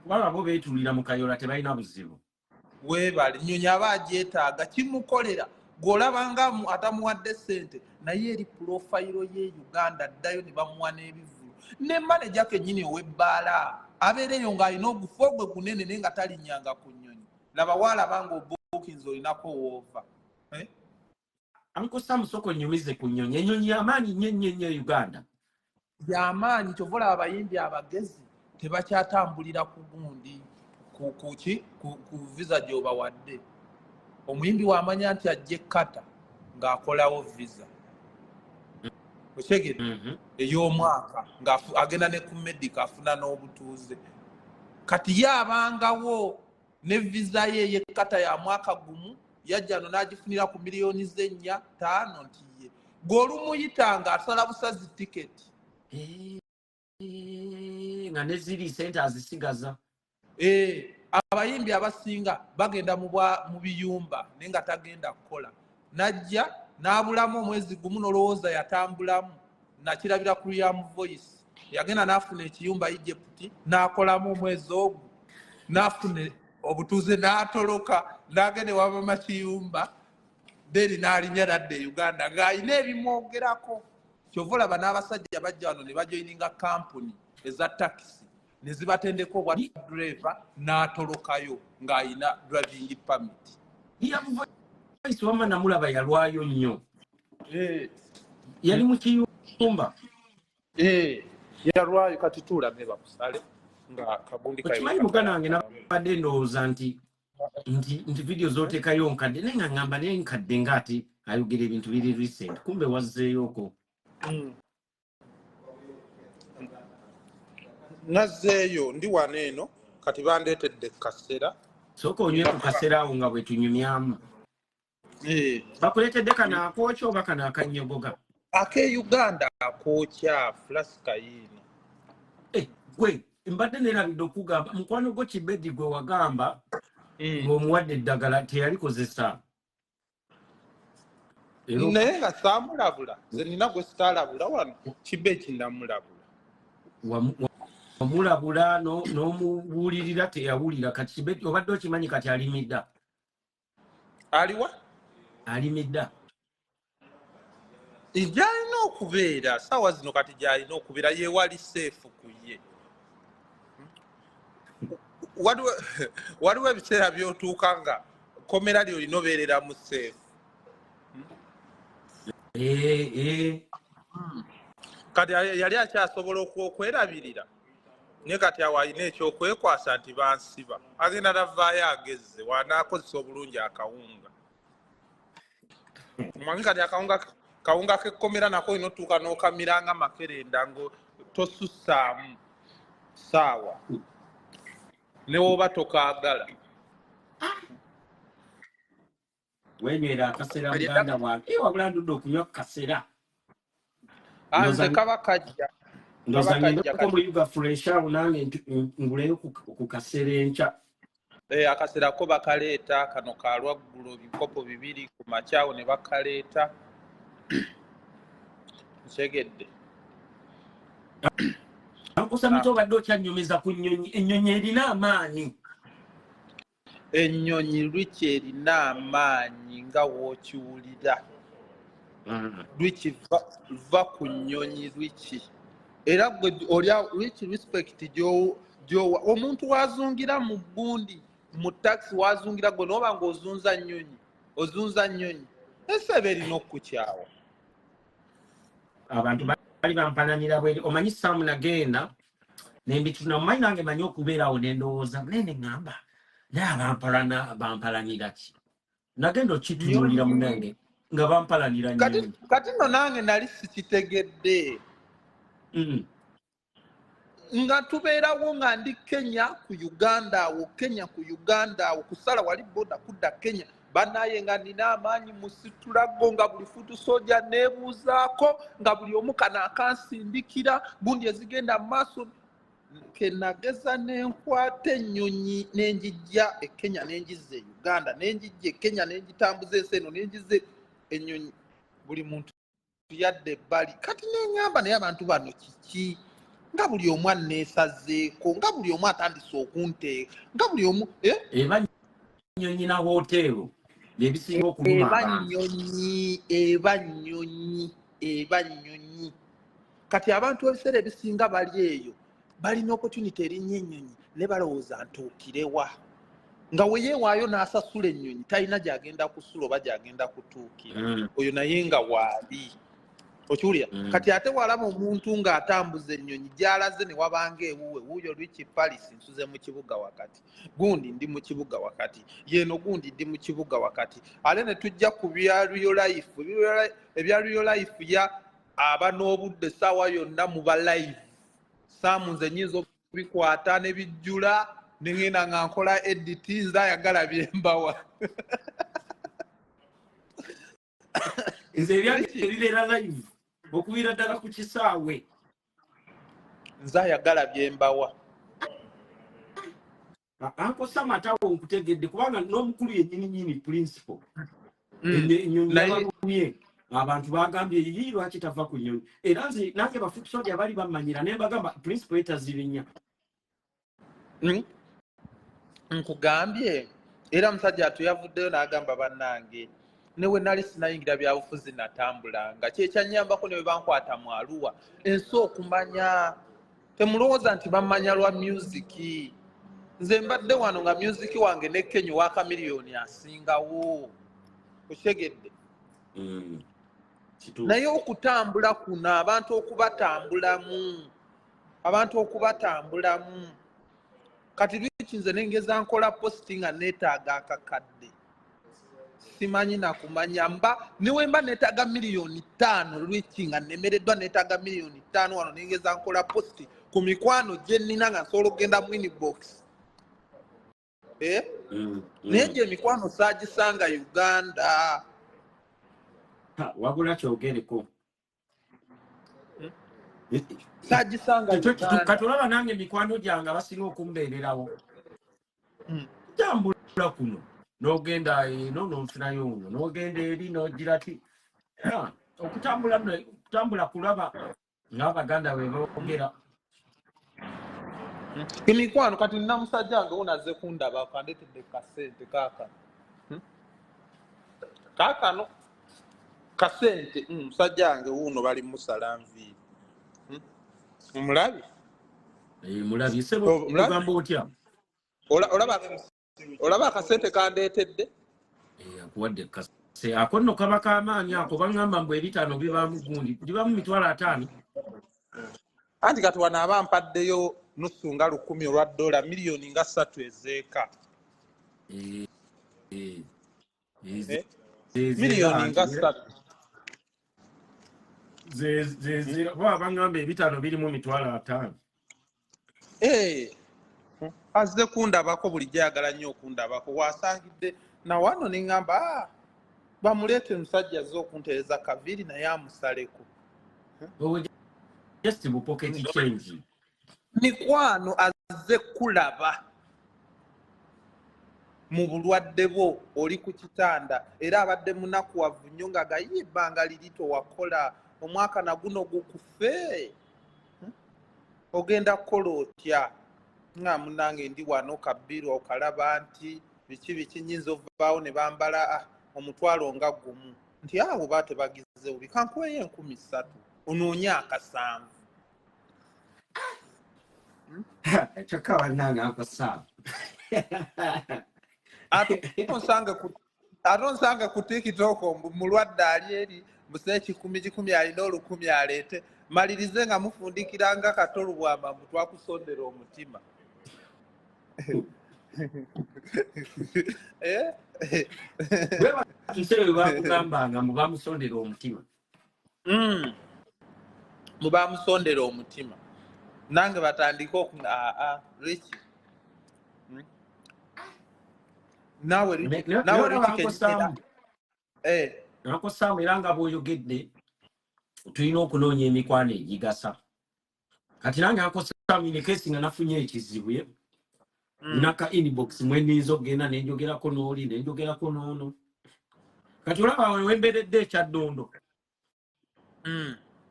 kuba bo beetulira mu kayola tebalina buzibu. weebale nnyonyi aba agyetaaga kimukolera gw'olabanga atamuwadde ssente naye eri pulofayiro ye Uganda addayo ne bamuwa n'ebivulu ne maneja kennyini ow'ebbaala abeereyo ng'alina ogufu ogwe gunene naye nga talinnyanga ku nnyonyi laba waalabanga obuukinzi olinako woova. Uncle Sam Soko nyumize ku nnyonyi. Ennyonyi y'amaanyi nnyo e Uganda. Y'amaanyi kyova olaba abayimbi abagezi tebakyatambulira ku gundi ku visa gy'obawadde. Omuyimbi wamanya nti ajja ekkata ng'akolawo visa okyegedde ey'omwaka ng'agenda ne ku medica afuna n'obutuuze. Kati ye abangawo ne visa ye yekkata ya mwaka gumu yajja no n'agifunira ku miliyoni ze 4 5 nti ye gw'olumuyita asala busazi tiketi nga ne ziri sente azisigaza. Abayimbi abasinga bagenda mu biyumba naye nga tagenda kukola najja n'abulamu omwezi gumu n'olowooza yatambulamu nakirabira ku Liam Voice yagenda n'afuna ekiyumba Egypt n'akolamu omwezi ogwo n'afuna obutuuze n'atoloka n'agenda ewabama kiyumba then n'alinnya nadda e Uganda ng'alina ebimwogerako. Kyova olaba n'abasajja bajja wano ne bajoyininga kampuni eza takisi ne zibatendeka obwa driver n'atolokayo ng'alina driving permit. Voice wama namulaba yalwayo nnyo. Yali mu kiyumba. Yalwayo kati tuulame bakusale nga kagundi kayo. Okimanyi muganda wange nabadde ndowooza nti video z'oteekayo nkadde naye nga ngamba naye nkadde ng'ate ayogera ebintu biri recent kumbe wazzeeyoko. Nazzeeyo ndi wano eno kati bandeetedde kasera. Sooka onywe ku kasera awo nga bwe tunyumyamu. Bakuleetedde kana akookya oba kana akannyogoga? Ake Uganda akookya flaskayini. Gwe mbadde neerabidde okugamba mukwano gwo Kibedi gwe wagamba ng'omuwadde eddagala teyalikozesa. Naye nga saamulabula nze nina gwe sitaalabula wano Kibedi namulabula. Wamulabula n'omubuulirira teyawulira. Kati Kibedi obadde okimanyi kati alimidda. Aliwa? Alimidda. Gy'alina okubeera saawa zino kati gy'alina okubeera yeewali seefu ku ye. Waliwo ebiseera by'otuuka nga komera lyo olina obeerera mu seefu. Kati yali akyasobola okwerabirira naye kati awo alina ekyokwekwasa nti bansiba agenda navaayo agezze wanaakozesa obulungi akawunga. Omanyi kati kawunga k'ekkomera nako olina otuuka n'okamiranga makerenda ngo tosussaamu saawa ne woba tokaagala. Wenywera akasera muganda wange wabula ndudde okunywa kasera. Nze kaba kajja. Ndoza ngendako mu Yuga Fresh awo nange nguleyo ku kasera enkya. Akasera ko bakaleeta kano kalwaggulo bikopo 2 ku makyawo ne bakaleeta. Nkyegedde. Ankusamita obadde okyanyumiza ku nnyonyi. Ennyonyi erina amaanyi. Ennyonyi lwiki erina amaanyi nga w'okiwulira. Lwiki va ku nnyonyi lwiki. Era gwe olya lwiki respect gy'owa omuntu wazungira mu gundi mu taxi wazungira gwe n'oba ng'ozunza nnyonyi. Ese erina okukyawa. Abantu bali bampalanira bweri. Omanyi Sam nagenda nembituna omanyi nange manyi okubeerawo nendowooza nene ngamba naye bampalanira ki? Nagenda okitunuulira munange nga bampalanira nnyonyi. Kati nno nange nali sikitegedde. nga tubeerawo nga ndi Kenya ku Uganda awo Kenya ku Uganda awo kusala wali boda kudda Kenya banaye nga nina amaanyi musitulago nga buli futu soja nebuuzaako nga buli omu kana akansindikira gundi ezigenda mu maaso kenageza nenkwata ennyonyi nenjijja e Kenya nenjizza e Uganda nenjijja e Kenya nenjitambuza ensi eno nenjizza ennyonyi buli muntu yadde ebbali kati neŋŋamba naye abantu bano kiki nga buli omu anneesazeeko nga buli omu atandise okunteeka nga buli omu eba nnyonyi na hoteero byebisinga okuluma abantu eba nnyonyi kati abantu ebiseera ebisinga bali eyo balina opportunity erinnya ennyonyi ne balowooza ntuukirewa nga we yeewaayo n'asasula ennyonyi talina gy'agenda kusula oba gy'agenda kutuukira oyo naye nga waali okiwulira kati ate walaba omuntu ng'atambuza ennyonyi gy'alaze ne wabanga ewuwe wuuyo Richie Paris nsuze mu kibuga wakati gundi ndi mu kibuga wakati yeeno gundi ndi mu kibuga wakati ale ne tujja ku bya Real Life ebya Real Life ya aba n'obudde essaawa yonna mu ba live saamunze nnyinza okubikwata ne bijjula ne ngenda nga nkola edit nzaayagala byembawa nze ebyalireera live okuwira ddala ku kisaawe nzaayagala byembawa ankosa matawo nkutegedde kubanga n'omukulu yennyininyini principal ennyonyi yabalumye abantu bagambye yii lwaki tava ku nnyonyi era nze nange bafukusoja bali bamanyira naye bagamba principal etazirinya nkugambye era musajja atuyavuddeyo n'agamba bannange newe nali sinayingira byabufuzi natambulanga kyekyanyambako ne bwe bankwata mu Arua ensi okumanya temulowooza nti bammanya lwa musiki nze mbadde wano nga musiki wange ne Kenya wa kamiliyoni asingawo okitegedde naye okutambula kuno abantu okubatambulamu kati lwiki nze nengeza nkola posti nga neetaaga akakadde simanyi nakumanya mba niwe mba neetaaga miliyoni 5 lwiki nga nemereddwa neetaaga miliyoni 5 wano nengeza nkola posti ku mikwano gye nnina nga nsobola okugenda mu inbox naye gye emikwano saagisanga Uganda wabula kyogereko saagisanga kati olaba nange mikwano gyange abasinga okumbeererawo tambula kuno n'ogenda eno n'onfunayo ono n'ogenda eri n'ogira ti okutambula kulaba ng'Abaganda bwe boogera emikwano kati nina musajja wange wunaze kundabako andetedde kasente kaakano kasente musajja wange wuuno bali musala nviiri omulabi mulabi sebo ogamba otya olaba akasente kandeetedde akuwadde kase ako nno kaba kamaanyi ako baŋŋamba mbu ebitaano bibaamu gundi bibamu 5,000 anti kati wano aba mpaddeyo nusu nga 10 olwa $1 miliyoni nga 3 ezeeka miliyoni nga 3 baŋŋamba ebitaano birimu 5,000 azze kundabako bulijjo ayagala nnyo okundabako wasangidde na wano ne ŋŋamba bamuleete omusajja azze okuntereza kaviiri naye amusaleko just bupocket change mikwano azze kulaba mu bulwadde bwo oli ku kitanda era abadde munakuwavu nnyo nga gayiye ebbanga liri towakola omwaka naguno gukufe ogenda kukola otya nga munange ndi wano kabbiru okalaba nti biki nnyinza ovaawo ne bambala omutwalo nga gumu nti abo ba tebagizewo bikankuweyo 3,000 onoonye akasanvu kyokka wannange akasaabu ate onsange ku TikTok mulwadde ali eri busa 10 alina 10 aleete malirize nga mufundikiranga katolu bwamba mbu twakusondera omutima kisewe bakugambanga mubamusondera omutima mubamusondera omutima nange batandika Rich nawe Rich Nawe Uncle Sam era nga bw'oyogedde tulina okunoonya emikwano egigasa. Kati nange Uncle Sam in case nga nafunye ekizibu naka inbox mwendizo genda nenjogerako n'oli nenjogerako n'ono. Kati olaba wemberedde ekyaddondo.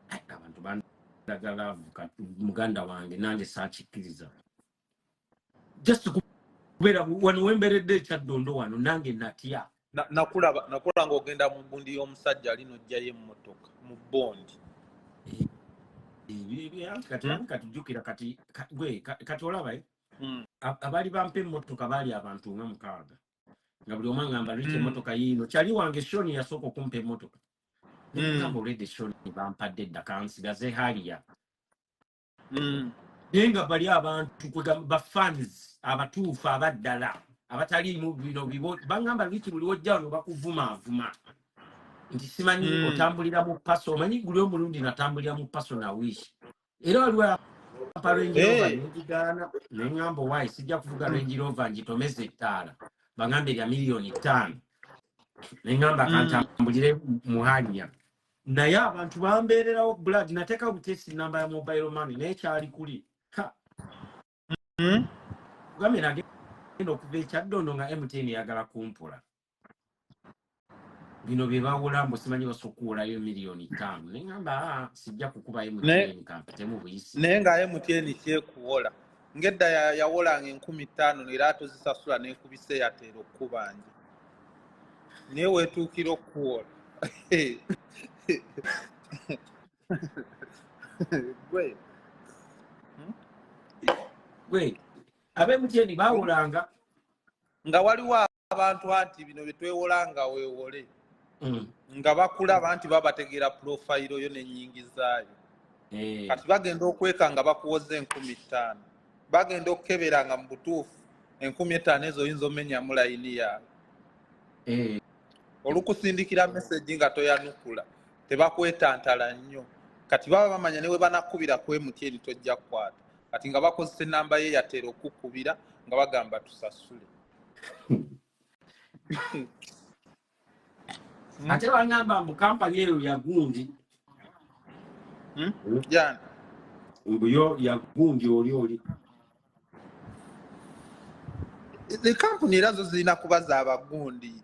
Abantu bandagala muganda wange nange saakikkiriza. Just kubeera wano wemberedde ekyaddondo wano nange natya. Nakula ng'ogenda mu bundi y'omusajja alina ojjayo emmotoka mu bondi. Kati jjukira kati olaba abali bampa emmotoka baali abantu nga 6 nga buli omu ngamba lwaki emmotoka yiino kyali wange Shoni yasooka okumpa emmotoka ngamba olwedde Shoni bampadde edda kansigaze haliya naye nga bali abantu bafans abatuufu abaddala abataliimu bino bangamba lwaki buli wojja wano bakuvumaavuma nti simanyi otambulira mu paso omanyi guli omulundi natambulira mu paso na wish era waliwo apa Range Rover ngigaana neŋŋamba owaayi sijja kuvuga Range Rover ngitomeze ettaala baŋŋamba erya $5,000,000 neŋŋamba kantambulire mu haliya naye abantu bambeererawo blood nateeka butesi namba ya mobile money naye kyali kuli kugambe nagenda okuva ekyaddondo nga MTN yagala kumpola bino bye bawula mbu simanyi basokuwolayo $5,000,000 neŋŋamba sijja kukuba MTN kampitemu buyisi naye nga MTN kyekuwola ngedda yawolanga 15,000 era tozisasula nekubise yateera okukubanja naye weetuukira okuwola gwe abe MTN bawolanga nga waliwo abantu anti bino bye twewolanga weewole nga bakulaba nti babategeera profile yo n'ennyingi zaayo kati bagenda okweka nga bakuwoze 15,000 bagenda okukeberanga mu butuufu 15,000 ezo oyinza omenyamu layini yaabwe olukusindikira message nga toyanukula tebakwetantala nnyo kati baba bamanya ne we banakubira ku MTN tojja kukwata kati nga bakozesa enamba ye yateera okukubira nga bagamba tusasule ate bangamba mbu kampani eyo yagundi jana mbuyo yagundi oli kampuni era zo zirina kuba za bagundi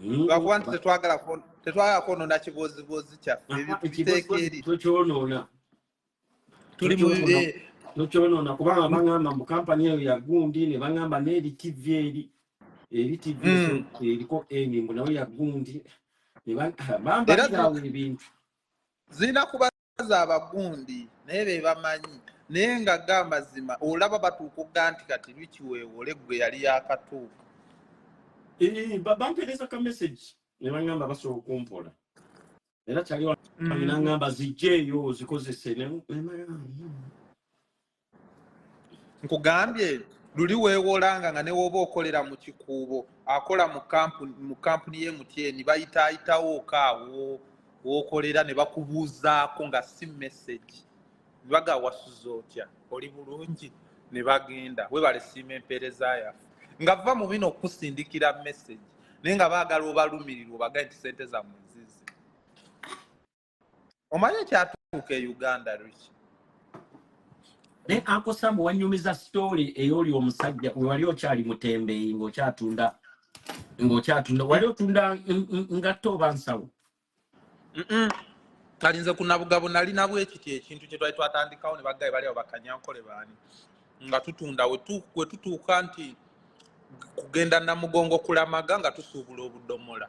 lwakuba nti tetwagala kwonoona kibozibozi kyaffe tokyonoona tuli tokyonoona kubanga bangamba mbu kampani eyo yagundi ne bangamba n'eri TV eri TV eriko mbu nawe yagundi bambalirawo ebintu zirina kuba za bagundi naye be bamanyi naye nga g'amazima olaba batuukuga nti kati lwikiweewole gwe yali yakatuuka bampereza ka message ne bangamba basobola okumpola era kyali nangamba zijjeeyo zikozese nkugambye luli weewolanga nga ne woba okolera mu kikuubo akola mu kampuni y'MTN bayitaayitawo okaawo wookolera ne bakubuuzaako nga si message baga wasuza otya oli bulungi ne bagenda webale siima empeereza yaffe nga va mu bino okusindikira message naye nga baagala obalumirirwa obagaye nti sente zammwe zizi omanye ekyatuuka e Uganda Rich ne Uncle Sam wanyumiza story eyoli omusajja wali okyali mutembeeyi ng'okyatunda wali otunda ngatto oba nsawo kalinze kunabugabo nali nabwo ekiti ekintu kye twali twatandikawo ne bagaye bali abo bakanyankole baani nga tutunda we tutuuka nti kugenda Namugongo kulamaga nga tusuubula obudomola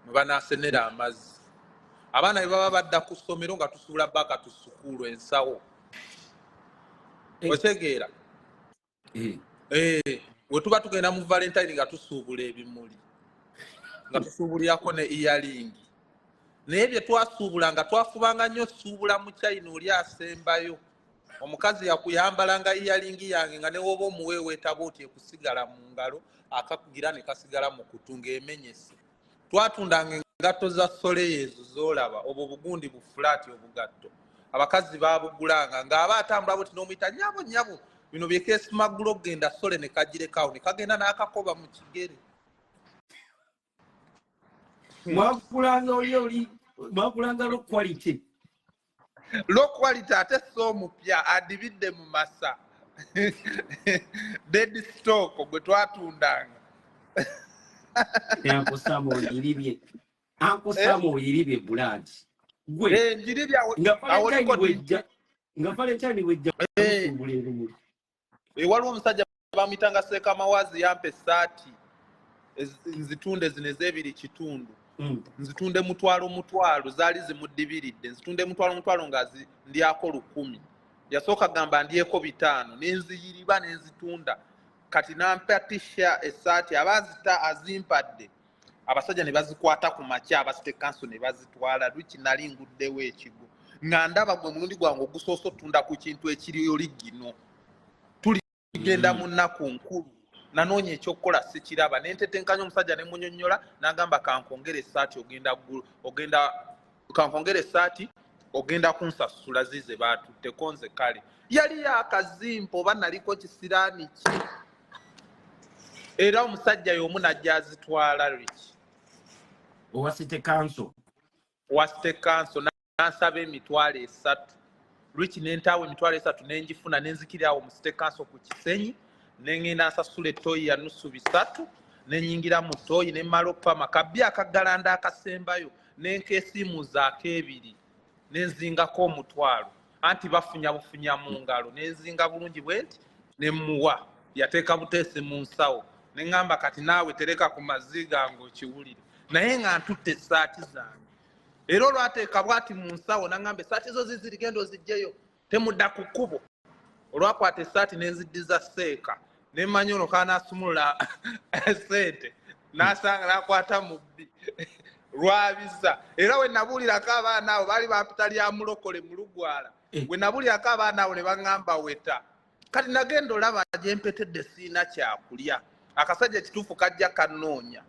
mwe banaasenera amazzi abaana be baba badda ku ssomero nga tusuubula baka tusukuulu ensawo otegeera we tuba tugenda mu Valentine nga tusuubula ebimuli nga tusuubulirako ne earring naye bye twasuubula nga twafubanga nnyo suubula mu China oli asembayo omukazi yakuyambalanga earring yange nga ne woba omuweeweetaba oti ekusigala mu ngalo akakugira ne kasigala mu kutunga emenyese twatundanga engatto za Soleil ezo zoolaba obwo bugundi bufulaati obugatto abakazi babugulanga ng'aba atambula buti n'omuyita nyabo nyabo bino byekeesimagulo genda sole ne kagirekawo ne kagenda n'akakoba mu kigere. Mwakulanga oli mwakulanga lo quality. Low quality ate so mupya adibidde mu masa. Dead stock gwe twatundanga. Uncle Samuel ilibye. Uncle Samuel ilibye bulandi. Gwe. Njiribya nga Valentine wejja kubulemu. Waliwo omusajja bamuyitanga Seeka Mawazi yampe essaati nzitunde zino ez'ebiri kitundu. Nzitunde mutwalo zaali zimuddibiridde. Nzitunde mutwalo nga ndyako 1,000. Yasooka gamba ndyeko 5 nenziyiriba nenzitunda. Kati nampa tisha essaati abazita azimpadde. Abasajja ne bazikwata ku makya abasite kanso ne bazitwala lwiki nali nguddewo ekigo. Nga ndaba gwe mulundi gwange ogusooso tunda ku kintu ekiri oligino. Tuligenda mu nnaku nkulu. Nanoonya ekyokukola sikiraba nentetenkanya omusajja ne munyonnyola n'agamba kankongere essaati kankongere essaati ogenda kunsasula zize baatutte konze kale. Yali yakazimpo oba naliko kisiraani ki. Era omusajja y'omu najja azitwala lwiki. Owasite kanso. Wasite kanso n'asaba emitwalo 3. Lwiki nentaawo emitwalo 3 nenjifuna nenzikirirawo mu site kanso ku Kisenyi. Nengenda nsasula ettooyi ya nusu 3 nenyingira mu ttooyi ne mmala opama kabbi akagalanda akasembayo nenkeesiimuzaako 2 nenzingako omutwalo anti bafunya bufunya mu ngalo nenzinga bulungi bwe nti nemmuwa yateeka buteesi mu nsawo neŋŋamba kati naawe tereka ku maziga ng'okiwulire naye nga ntutte essaati zange era olwateeka bwati mu nsawo naŋŋamba essaati zo ziziri genda ozigyeyo temudda ku kkubo olwakwata essaati nenziddiza Seeka nemmanyi ono kaanaasumulula ssente n'asanga n'akwata mu bbi lwabiza era we nabuulirako abaana abo baali bampita lya mulokole mu Lugwala we nabuulirako abaana abo ne baŋŋamba weta kati nagenda olaba gye mpetedde siina kyakulya akasajja ekituufu kajja kannoonya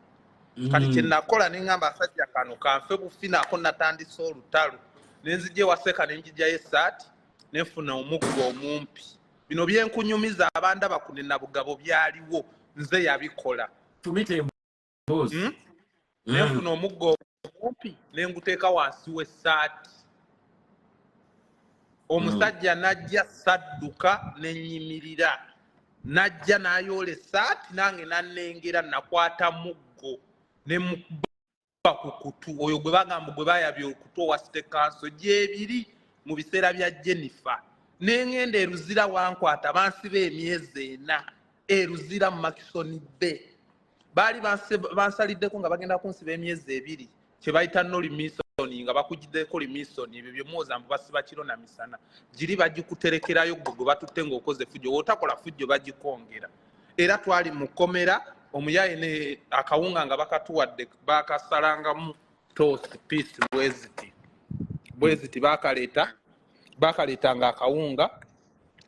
kati kye nakola ne ŋŋamba akasajja kano kanfe bufinako natandise olutalo nenzijja ewa Seeka ne njijjayo essaati nefuna omuggo omumpi bino byenkunyumiza abandaba ku Nabugabo byaliwo nze yabikola tumite boss nefuna omuggo omumpi nenguteeka wansi w'essaati omusajja najja sadduka nenyimirira najja n'ayoola essaati nange nannengera nakwata muggo ne mukuba ku kutu oyo gwe bagamba gwe bayabye okutu owasite kanso gyebiri mu biseera bya Jennifer nengenda eruzira wankwata bansiba emyezi 4 eruzira mu Makisoni Bay baali bansaliddeko nga bagenda kunsiba emyezi 2 kye bayita no limisoni nga bakugiddeko limisoni ebyo byemuwoza mbu basiba kiro na misana giri bagikuterekerayo gwe batutte ng'okoze fujjo wotakola fujjo bagikongera era twali mu komera omuyaye ne akawunga nga bakatuwadde bakasalangamu toast piece bweziti bakaleetanga akawunga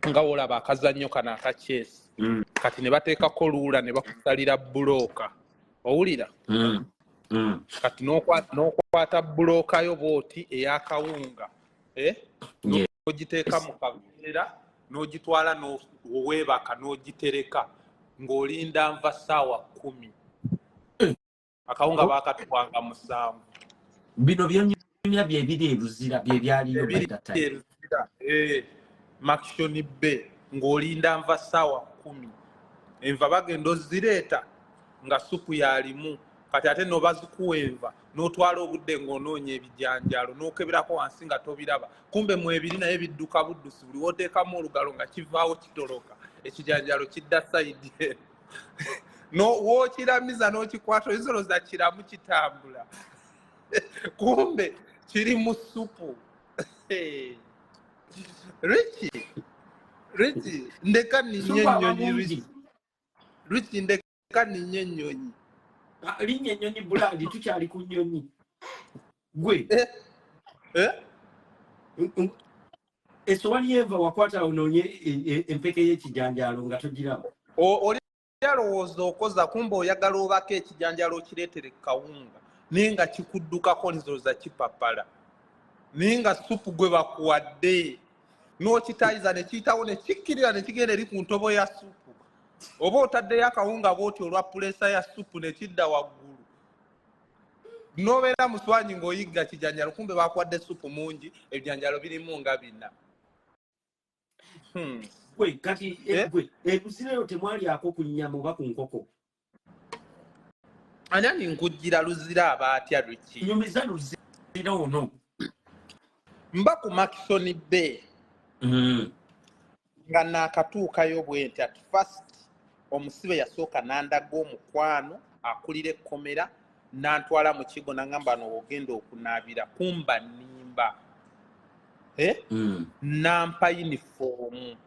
nga wolaba akazannyo kana akakyesi kati ne bateekako luula ne bakusalira bulooka owulira kati n'okwata bulooka yo booti ey'akawunga n'ogiteeka mu kaveera n'ogitwala n'oweebaka n'ogitereka ng'olinda nva ssaawa 10 akawunga baakatwanga 7 bino byonyumya byebiri eruzira byebyaliyo Makisoni Bay ng'olinda nva ssaawa 10 enva bagenda ozireeta nga supu yalimu kati ate n'obazikuwa enva n'otwala obudde ng'onoonya ebijanjalo n'okeberako wansi nga tobiraba kumbe mu ebiri naye bidduka buddusi buli wooteekamu olugalo nga kivaawo kitoloka ekijanjalo kidda sayidi wookiramiza n'okikwata oyinza kiramu kitambula kumbe kiri mu supu Richi ndeka ninye ennyonyi Richi ndeka ninye ennyonyi linnya ennyonyi bulandi tukyali ku nnyonyi gwe esowani yenva wakwata onoonye empeke y'ekijanjalo nga togiraba oli yalowooza okoza kumbe oyagala obako ekijanjalo okireetere kawunga naye nga kikuddukako nzoloza kipapala ninga supu gwe bakuwadde n'okitayiza ne kiyitawo ne kikkirira ne kigenda eri ku ntobo ya supu oba otaddeyo akawunga bwoti olwa pulesa ya supu ne kidda waggulu n'obeera muswanyi ng'oyigga kijanjalo kumbe bakuwadde supu mungi ebijanjalo birimu nga bina. Gwe kati gwe eruzireyo temwalyako ku nnyama oba ku nkoko? Ani nkujjira luzira aba atya Ricky? Nyumiza luzira ono. Mba ku Makisoni Bay. Nga naakatuukayo bwe nti at first omusibe yasooka n'andaga omukwano akulira ekkomera n'antwala mu kigo n'angamba n'ogenda okunaabira kumba nnimba. Nampa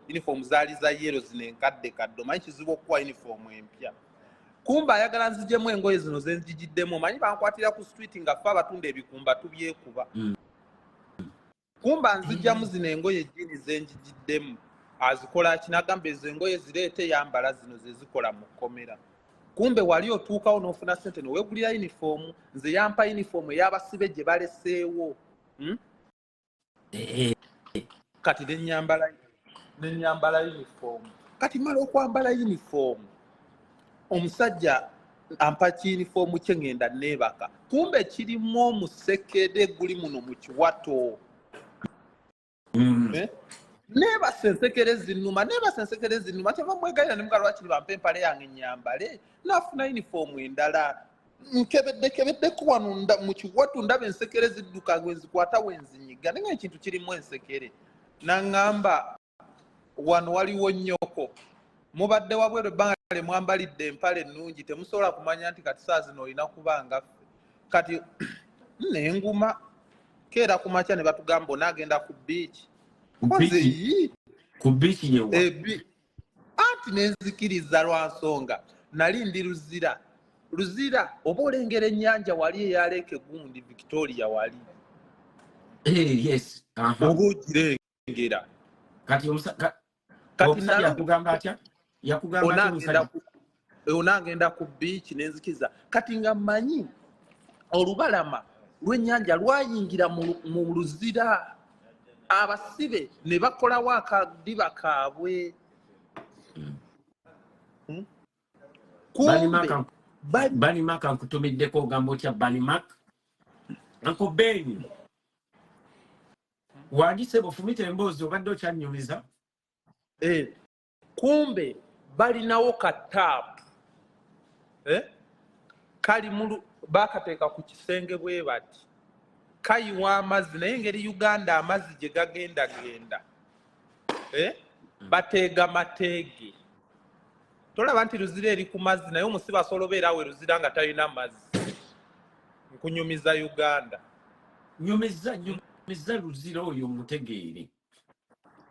uniform zaali za yero zino enkadde kadde omanyi kizibu okuwa uniform empya. Kumba ayagala nzijjemu engoye zino ze nzigiddemu omanyi bankwatira ku street nga ffe abatunda ebikumba tubyekuba. Kumba nzijjamu zino engoye jini ze njigiddemu azikola kinagamba ezo engoye zireete yambala zino ze zikola mu kkomera. Kumbe wali otuukawo n'ofuna ssente n'oweegulira uniform nze yampa uniform ey'abasibe gye baleseewo. Kati nenyambala uniform. Kati mala okwambala uniform omusajja ampa uniform kye ngenda neebaka. Kumbe kirimu omusekede guli muno mu kiwato. Neebase ensekere zinnuma kyeva mwegalira ne mugala wakiri bampa empale yange nyambale naafuna uniform endala. Nkebeddeku wano mu kiwatu ndaba ensekere zidduka wenzikwata wenzinyiga naye ekintu kirimu ensekere. Naŋŋamba wano waliwo nnyoko mubadde wabweru ebbanga lye mwambalidde empale ennungi temusobola kumanya nti kati saa zino olina kuba nga ffe. Kati nenguma keera ku makya ne batugamba onaagenda ku biiki. Ku biiki yewa anti nenzikiriza lwa nsonga nali ndi Luzira oba olengera ennyanja wali eyaleeka egundi Victoria wali. Yes. Oba ogirengera. Kati omusajja yakugamba atya? Onaagenda ku biiki nenzikiriza. Kati nga mmanyi olubalama lw'ennyanja lwayingira mu Luzira. Abasibe ne bakolawo akadiba kaabwe. Kumbe Banimak ankutumiddeko ogamba otya Banimak? Uncle Ben. Wandise bufumite emboozi obadde okyanyumiza? Kumbe balinawo kataapu. Kali bakateeka ku kisenge bwe bati. Kayiwa amazzi naye ngeri Uganda amazzi gye gagenda. Bateega mateege. Tolaba nti Luzira eri ku mazzi naye omusibe asobola obeera we Luzira nga talina mazzi. Nkunyumiza Uganda. Nyumiza Luzira oyo mutegeere.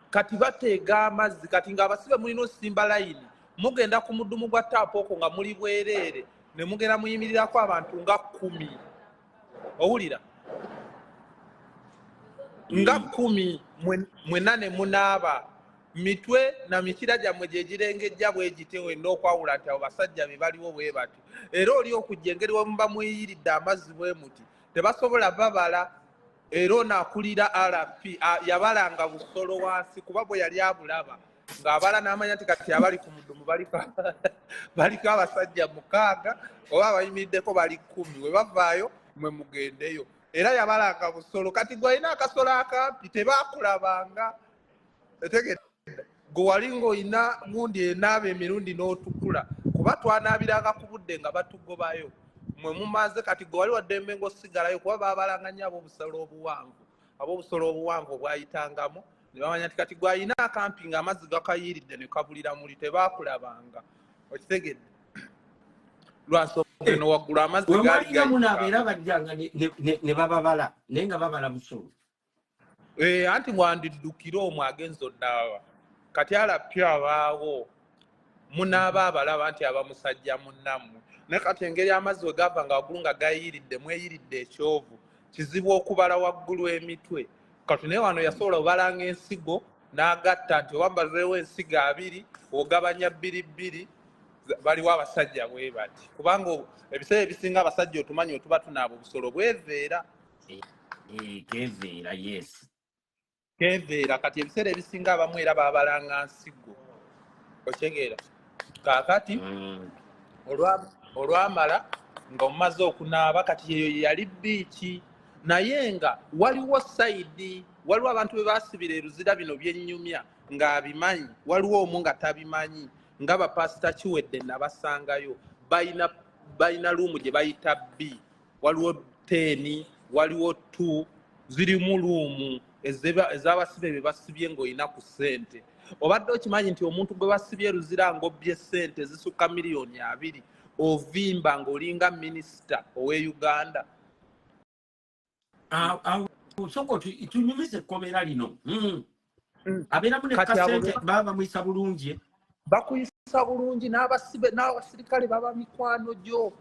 Kati bateega amazzi kati ng'abasibe mulina osimba layini mugenda ku muddumu gwa taapu okwo nga muli bwereere ne mugenda muyimirirako abantu nga 10. Owulira? Nga 10 mwena ne munaaba mitwe na mikira gyammwe gye girengejja bwe gitewe n'okwawula nti abo basajja be baliwo bwe bati. Era oli okujja engeri we muba mweyiridde amazzi bwe muti tebasobola babala. Era onaakulira RP yabalanga busolo wansi kuba bwe yali abulaba ng'abala n'amanya nti kati abali ku muddumu baliko abasajja 6 oba abayimiriddeko bali 10 we bavaayo mwe mugendeyo. Era yabalanga busolo kati gwe alina akasolo akampi tebaakulabanga. Gwe wali ng'olina gundi enaaba emirundi n'otukula kuba twanaabiranga ku budde nga batugobayo. Mwe mumaze kati gwe wali waddembe ng'osigalayo kuba baabalanga nnyo ab'obusolo obuwanvu obwayitangamu ne bamanya nti kati gwe alina akampi ng'amazzi gakayiiridde ne kabulira muli tebaakulabanga. Okitegedde? Lwansonga eno waggulu amazzi gaali munaabeera bajjanga ne bababala naye nga babala busolo. Anti mwandiddukira omwo agenza onaaba kati alapye abaawo munaaba abalaba nti abamusajja munnammwe. Ne kati engeri amazzi we gava nga waggulu nga gayiiridde mweyiridde ekyovu kizibu okubala waggulu emitwe. Kati naye wano yasobola obalanga ensigo n'agatta nti owambazirewo ensigo 2 ogabanya 2 baliwo abasajja bwe bati kubanga ebiseera ebisinga abasajja otumanyi otuba tunaaba obusolo bweveera. Keveera, yes. Keveera kati ebiseera ebisinga abamu era babalanga nsigo. Otegeera. Kaakati olwamala nga omaze okunaaba kati eyo yali biiki naye nga waliwo sayidi waliwo abantu be baasibira eruzira bino byennyumya ng'abimanyi waliwo omu nga tabimanyi nga bapasita Kiwedde nabasangayo balina luumu gye bayita B waliwo 10 waliwo 2 zirimu luumu ez'abasibe be basibye ng'olina ku ssente obadde okimanyi nti omuntu gwe basibye eruzira ng'obbye ssente zisukka miliyoni 2 ovimba ng'olinga minisita ow'e Uganda. Soko tunyumize ekkomera lino. Abeeramu ne kasente baba bamuyisa bulungi. Bakuyisa bulungi n'abasirikale baba mikwano gyo.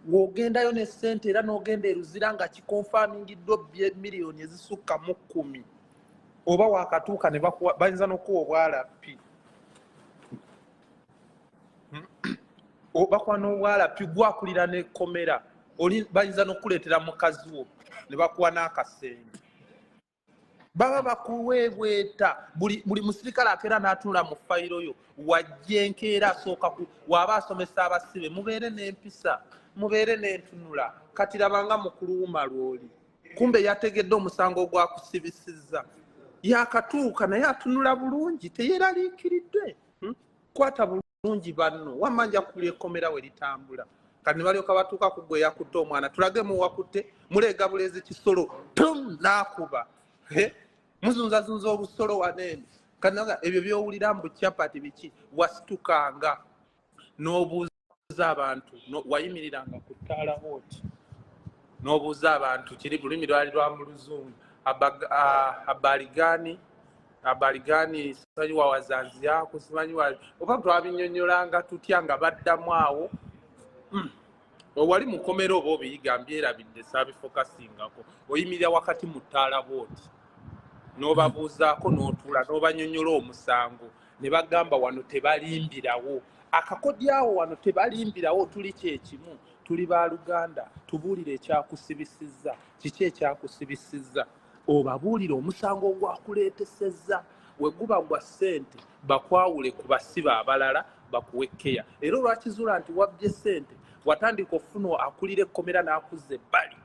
W'ogendayo ne ssente era n'ogenda eruzira nga kikonfamingiddwa obbye miliyoni ezisukka mu 10. Oba wakatuuka ne bayinza n'okuwa obwalappi. Bakuwa n'obwalappi gwakulira n'ekkomera. Bayinza n'okuleetera mukazi wo ne bakuwa n'akasenge. Baba bakuweebweta buli musirikale akeera n'atunula mu fayiro yo wajja enkeera asooka waba asomesa abasibe mubeere n'empisa mubeere n'entunula kati labanga mukulu wuma lwoli kumbe yategedde omusango ogwakusibisizza yakatuuka naye atunula bulungi teyeeraliikiridde kwata bulungi banno wamanja kulya ekkomera we litambula kati ne balyoka batuuka ku gwe yakutte omwana tulage muwakutte muleega buleezi kisolo tum n'akuba muzunzazunza obusolo waneeni kanaga ebyo byowulira mu bucapati biki wasitukanga n'obuuza abantu wayimiriranga ku ttaala oti n'obuuza abantu kiri bulimi lwali lwa mu luzungu abaligani simanyi wawazanzi yako simanyi oba twabinyonyolanga tutya nga baddamu awo wali mukomera oba obiyiga mbyerabidde saabifokasingako oyimirira wakati mu ttaala oti n'obabuuzaako n'otuula n'obanyonyola omusango ne bagamba wano tebalimbirawo akakodyawo wano tebalimbirawo tuli kyekimu tuli ba Luganda tubuulire ekyakusibisizza kiki ekyakusibisizza obabuulire omusango ogwakuleetesezza we guba gwa ssente bakwawule ku basiba abalala bakuwe keya era olwakizuula nti wabbye ssente watandika ofuna akulira ekkomera n'akuzza ebbali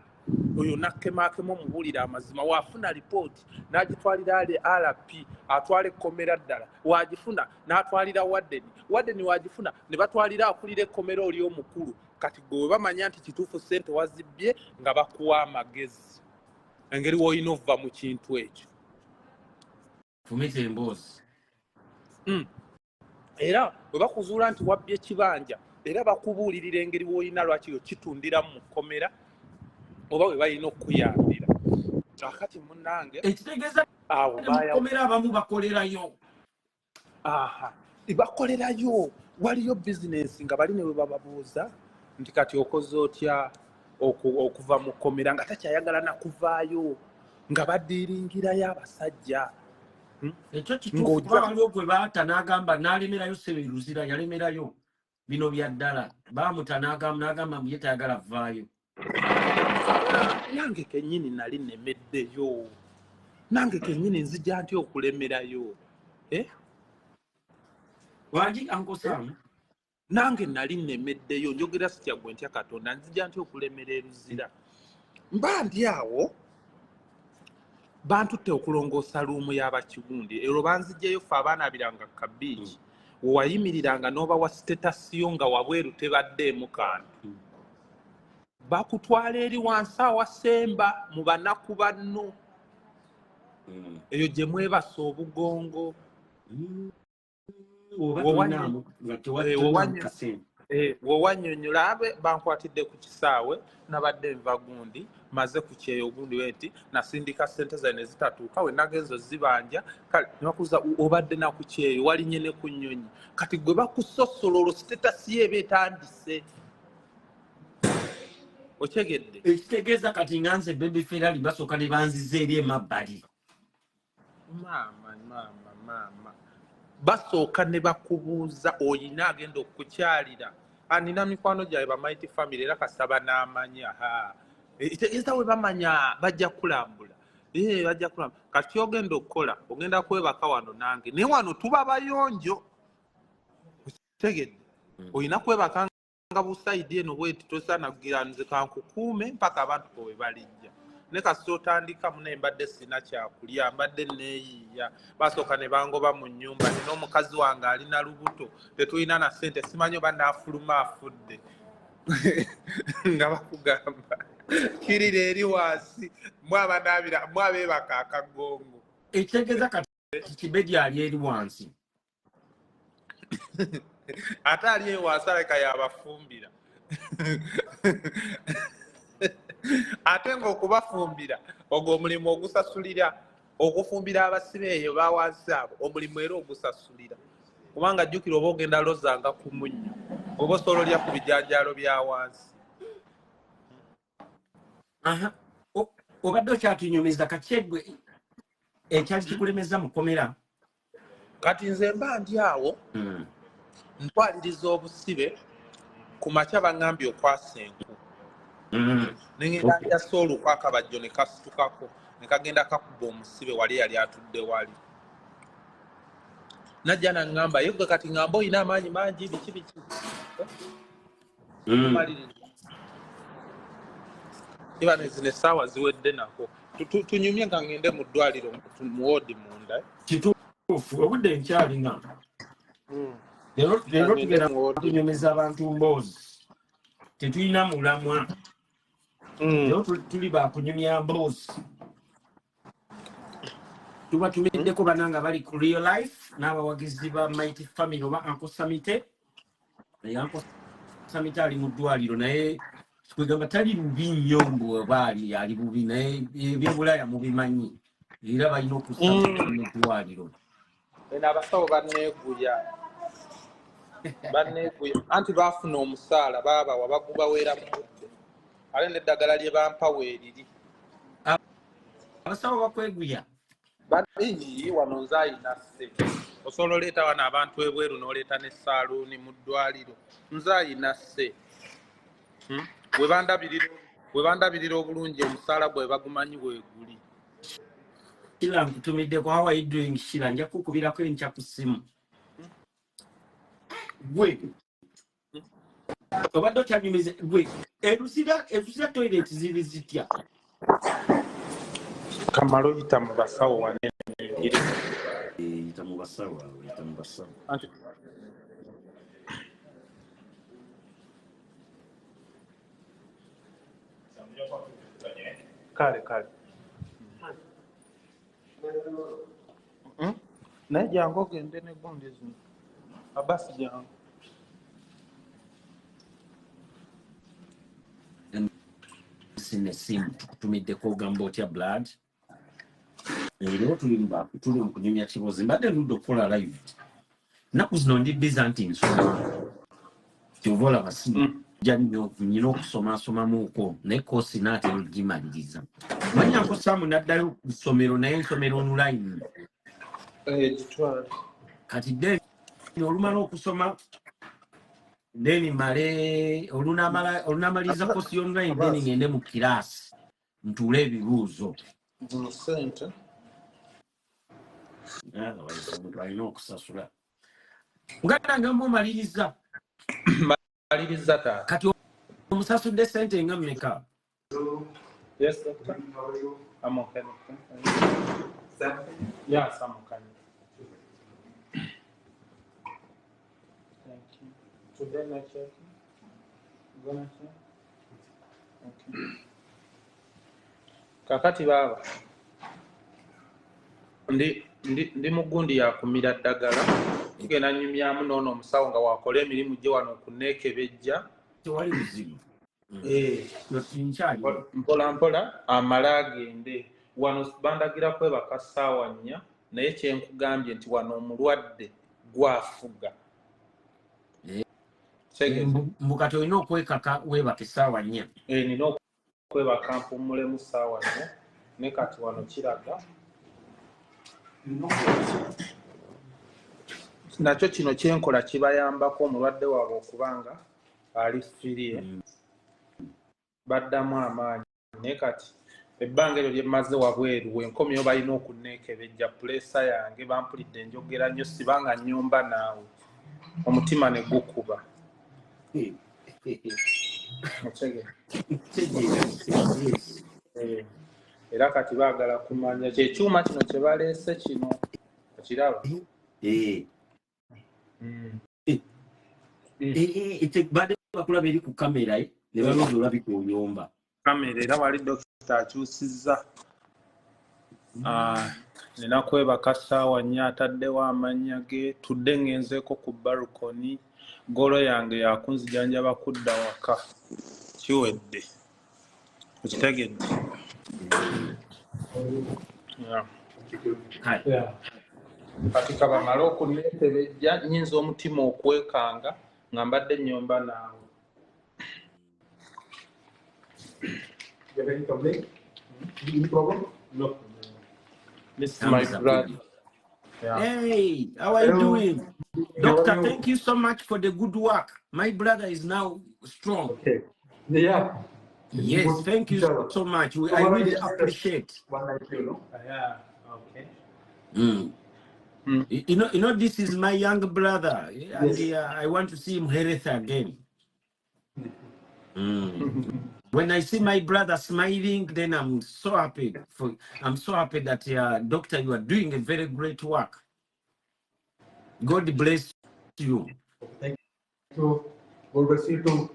oyo nakkemakemu omubuulire amazima waafuna lipooti n'agitwalira ale RP atwala ekkomera ddala wagifuna n'atwalira waddeni wagifuna ne batwalira akulira ekkomera oli omukulu kati gwe bamanya nti kituufu ssente wazibbye nga bakuwa amagezi engeri w'olina ova mu kintu ekyo Fumite emboozi. Era bwe bakuzuula nti wabbye ekibanja era bakubuulirira engeri w'olina lwaki kitundira mu kkomera oba we balina okuyambira akati munnange ekitegeeza mukomera abamu bakolerayo bakolerayo waliyo bizinesi nga bali ne we bababuuza nti kati okoze otya okuva mu kkomera nga takyayagala nakuvaayo nga baddiringirayo abasajja ekyo kituufu kuba waliwo gwe baata n'agamba n'alemerayo sebe luzira yalemerayo bino bya ddala baamuta n'agamba muye tayagala vaayo nange kennyini nali nemeddeyo nange kennyini nzija nti okulemerayo wagi ankosamu nange nali nemeddeyo njogera sitya gwe ntya Katonda nzija nti okulemera eruzira mba ndi awo bantutte okulongoosa luumu y'abakigunde ero banzijjayo ffe abaanabiranga kabiiki wewayimiriranga n'obawa sitetasiyo nga wabweru tebaddeemu kantu bakutwala eri wansi awasemba mu banaku banno eyo gye mwebasa obugongo wewanyonyola abe bankwatidde ku kisaawe nabadde nva gundi maze ku kyeyo gundi wenti nasindika ssente zaine zitatuuka we nagenzo zibanja kale nebakuza obadde naku kyeyo walinye ne ku nnyonyi kati gwe bakusosola olwo sitetasi ye eba etandise okyegedde ekitegeeza kati nganze baby ferali basooka ne banziza eri emabbali maama basooka ne bakubuuza oyina agenda okukyalira anina mikwano gyawe bamaiti family era kasaba n'amanya ekitegeeza we bamanya bajja kulambula bajja kulamba kati ogenda okukola ogenda kwebaka wano nange naye wano tuba bayonjo tegedde olina kwebaka nga busaidi eno bweti tosaana kugira nze kankukuume mpaka abantu bwe balijja ne kasita otandika munaye mbadde sina kyakulya mbadde neeyiiya basooka ne bangoba mu nnyumba nina omukazi wange alina lubuto tetulina na ssente simanyi oba naafuluma afudde nga bakugamba kirira eri wansi mwabeebaka akagongo ekitegeeza kati kibedi ali eri wansi ate ali ewansi aleka yabafumbira ate ng'okubafumbira ogwo omulimu ogusasulira okufumbira abasibe eyo bawansi abo omulimu era ogusasulira kubanga jjukira oba ogenda lozanga ku munnyo oba osololya ku bijanjaalo bya wansi. Obadde okyatunyumiza kakyegwe ekyali kikulemeza mukomera kati nze mba ndi awo ntwaliriza obusibe ku makya baŋŋambye okwasa enku nengenda njasa olukwa akabajjo ne kasitukako ne kagenda kakuba omusibe wali yali atudde wali najja naŋŋamba ye gwe kati ŋŋamba olina amaanyi mangi biki iba nezino essaawa ziwedde nako tunyumye nga ngende mu ddwaliro mu woodi munda kituufu obudde nkyalina leero tugenda kunyumiza abantu mboozi tetulina mulamwa leero tuli bakunyumya mboozi tuba tumiddeko bananga bali ku real life n'abawagizi ba Mighty Family oba Uncle Samite naye Uncle Samite ali mu ddwaliro naye kwegamba tali bubi nnyo bw'oba ali bubi naye ebyobulaya mubimanyi era balina okusaba mu ddwaliro abasawo banneeguya anti baafuna omusaala baabawa bagubaweera mu budde ale n'eddagala lye bampa weeriri abasawo bakweguya baiyi wano nze ayina sse osobola oleeta wano abantu ebweru n'oleeta ne saaluuni mu ddwaliro nze ayina sse bwe bandabirira obulungi omusaala bwe bagumanyi weeguli Shila nkutumiddeko how are you doing Shila nja kukubirako enkya ku ssimu gwe obadde okyanyumize gwe eruzira toilet ziri zitya kamala oyita mu basawo wanene yita mu basawo kale naye jangu ogende ne gundi zino abasi jangu sinesimu tukutumiddeko ogamba otya blood leero tuli mu kunyumya kibozi mbadde ludde okukola live nnaku zino ndi biza nsoma kyova olaba sijja nnyo nyina okusomasomamuuko naye koosi naatera okugimaliriza manya nkosaamu naddayo ku ssomero naye ensomero online kati then olumala okusoma then male olunamaliriza koosi online then ngende mu kiraasi ntuule ebibuuzo sente omuntu alina okusasula ngatanga omaliriza taata kati omusasudde sente nga mmeka Yes, doctor. I'm okay, doctor. Yes, I'm okay. Thank you. Today, not checking? Gonna check? Okay. Kakati baba. Ndi mu gundi ya kumira ddagala. Tugenda nyumyamu n'ono omusawo nga wakola emirimu gye wano okuneekebejja. Tewali buzibu. Mpola amala agende wano bandagira kwebaka ssaawa 4 naye kyenkugambye nti wano omulwadde gwafuga mbukati olina okwekaka weebaka essaawa 4 nina okwebaka mpumulemu ssaawa 4 ne kati wano kiraga nakyo kino kyenkola kibayambako omulwadde waabwe okubanga ali firie baddamu amaanyi naye kati ebbanga eryo lyemmaze wabweru wenkomyeyo balina okunneekebejja puleesa yange bampulidde enjogera nnyo sibanga nnyumba naawe omutima ne gukuba era kati baagala kumanya kyekyuma kino kye baleese kino okiraba badde bakulaba eri ku kamera ne balooza olabika oyomba kamera era wali dokita akyusizza nina kwebaka ssaawa nnyo ataddewo amannya ge tudde ngenzeeko ku balukoni golo yange yakunzijanjaba kudda waka kiwedde okitegedde kati kabamale okunneetebejja nnyinza omutima okwekanga nga mbadde nnyomba naawe No. This is my brother. Yeah. Hey, how are you doing? Doctor, thank you so much for the good work. My brother is now strong. Okay. Yeah. Yes, thank you so much. I really appreciate. Yeah. Okay. You know, this is my young brother, and I want to see him healthy again. When I see my brother smiling, then I'm so happy. I'm so happy that, doctor, you are doing a very great work. God bless you. Thank you. God bless you too.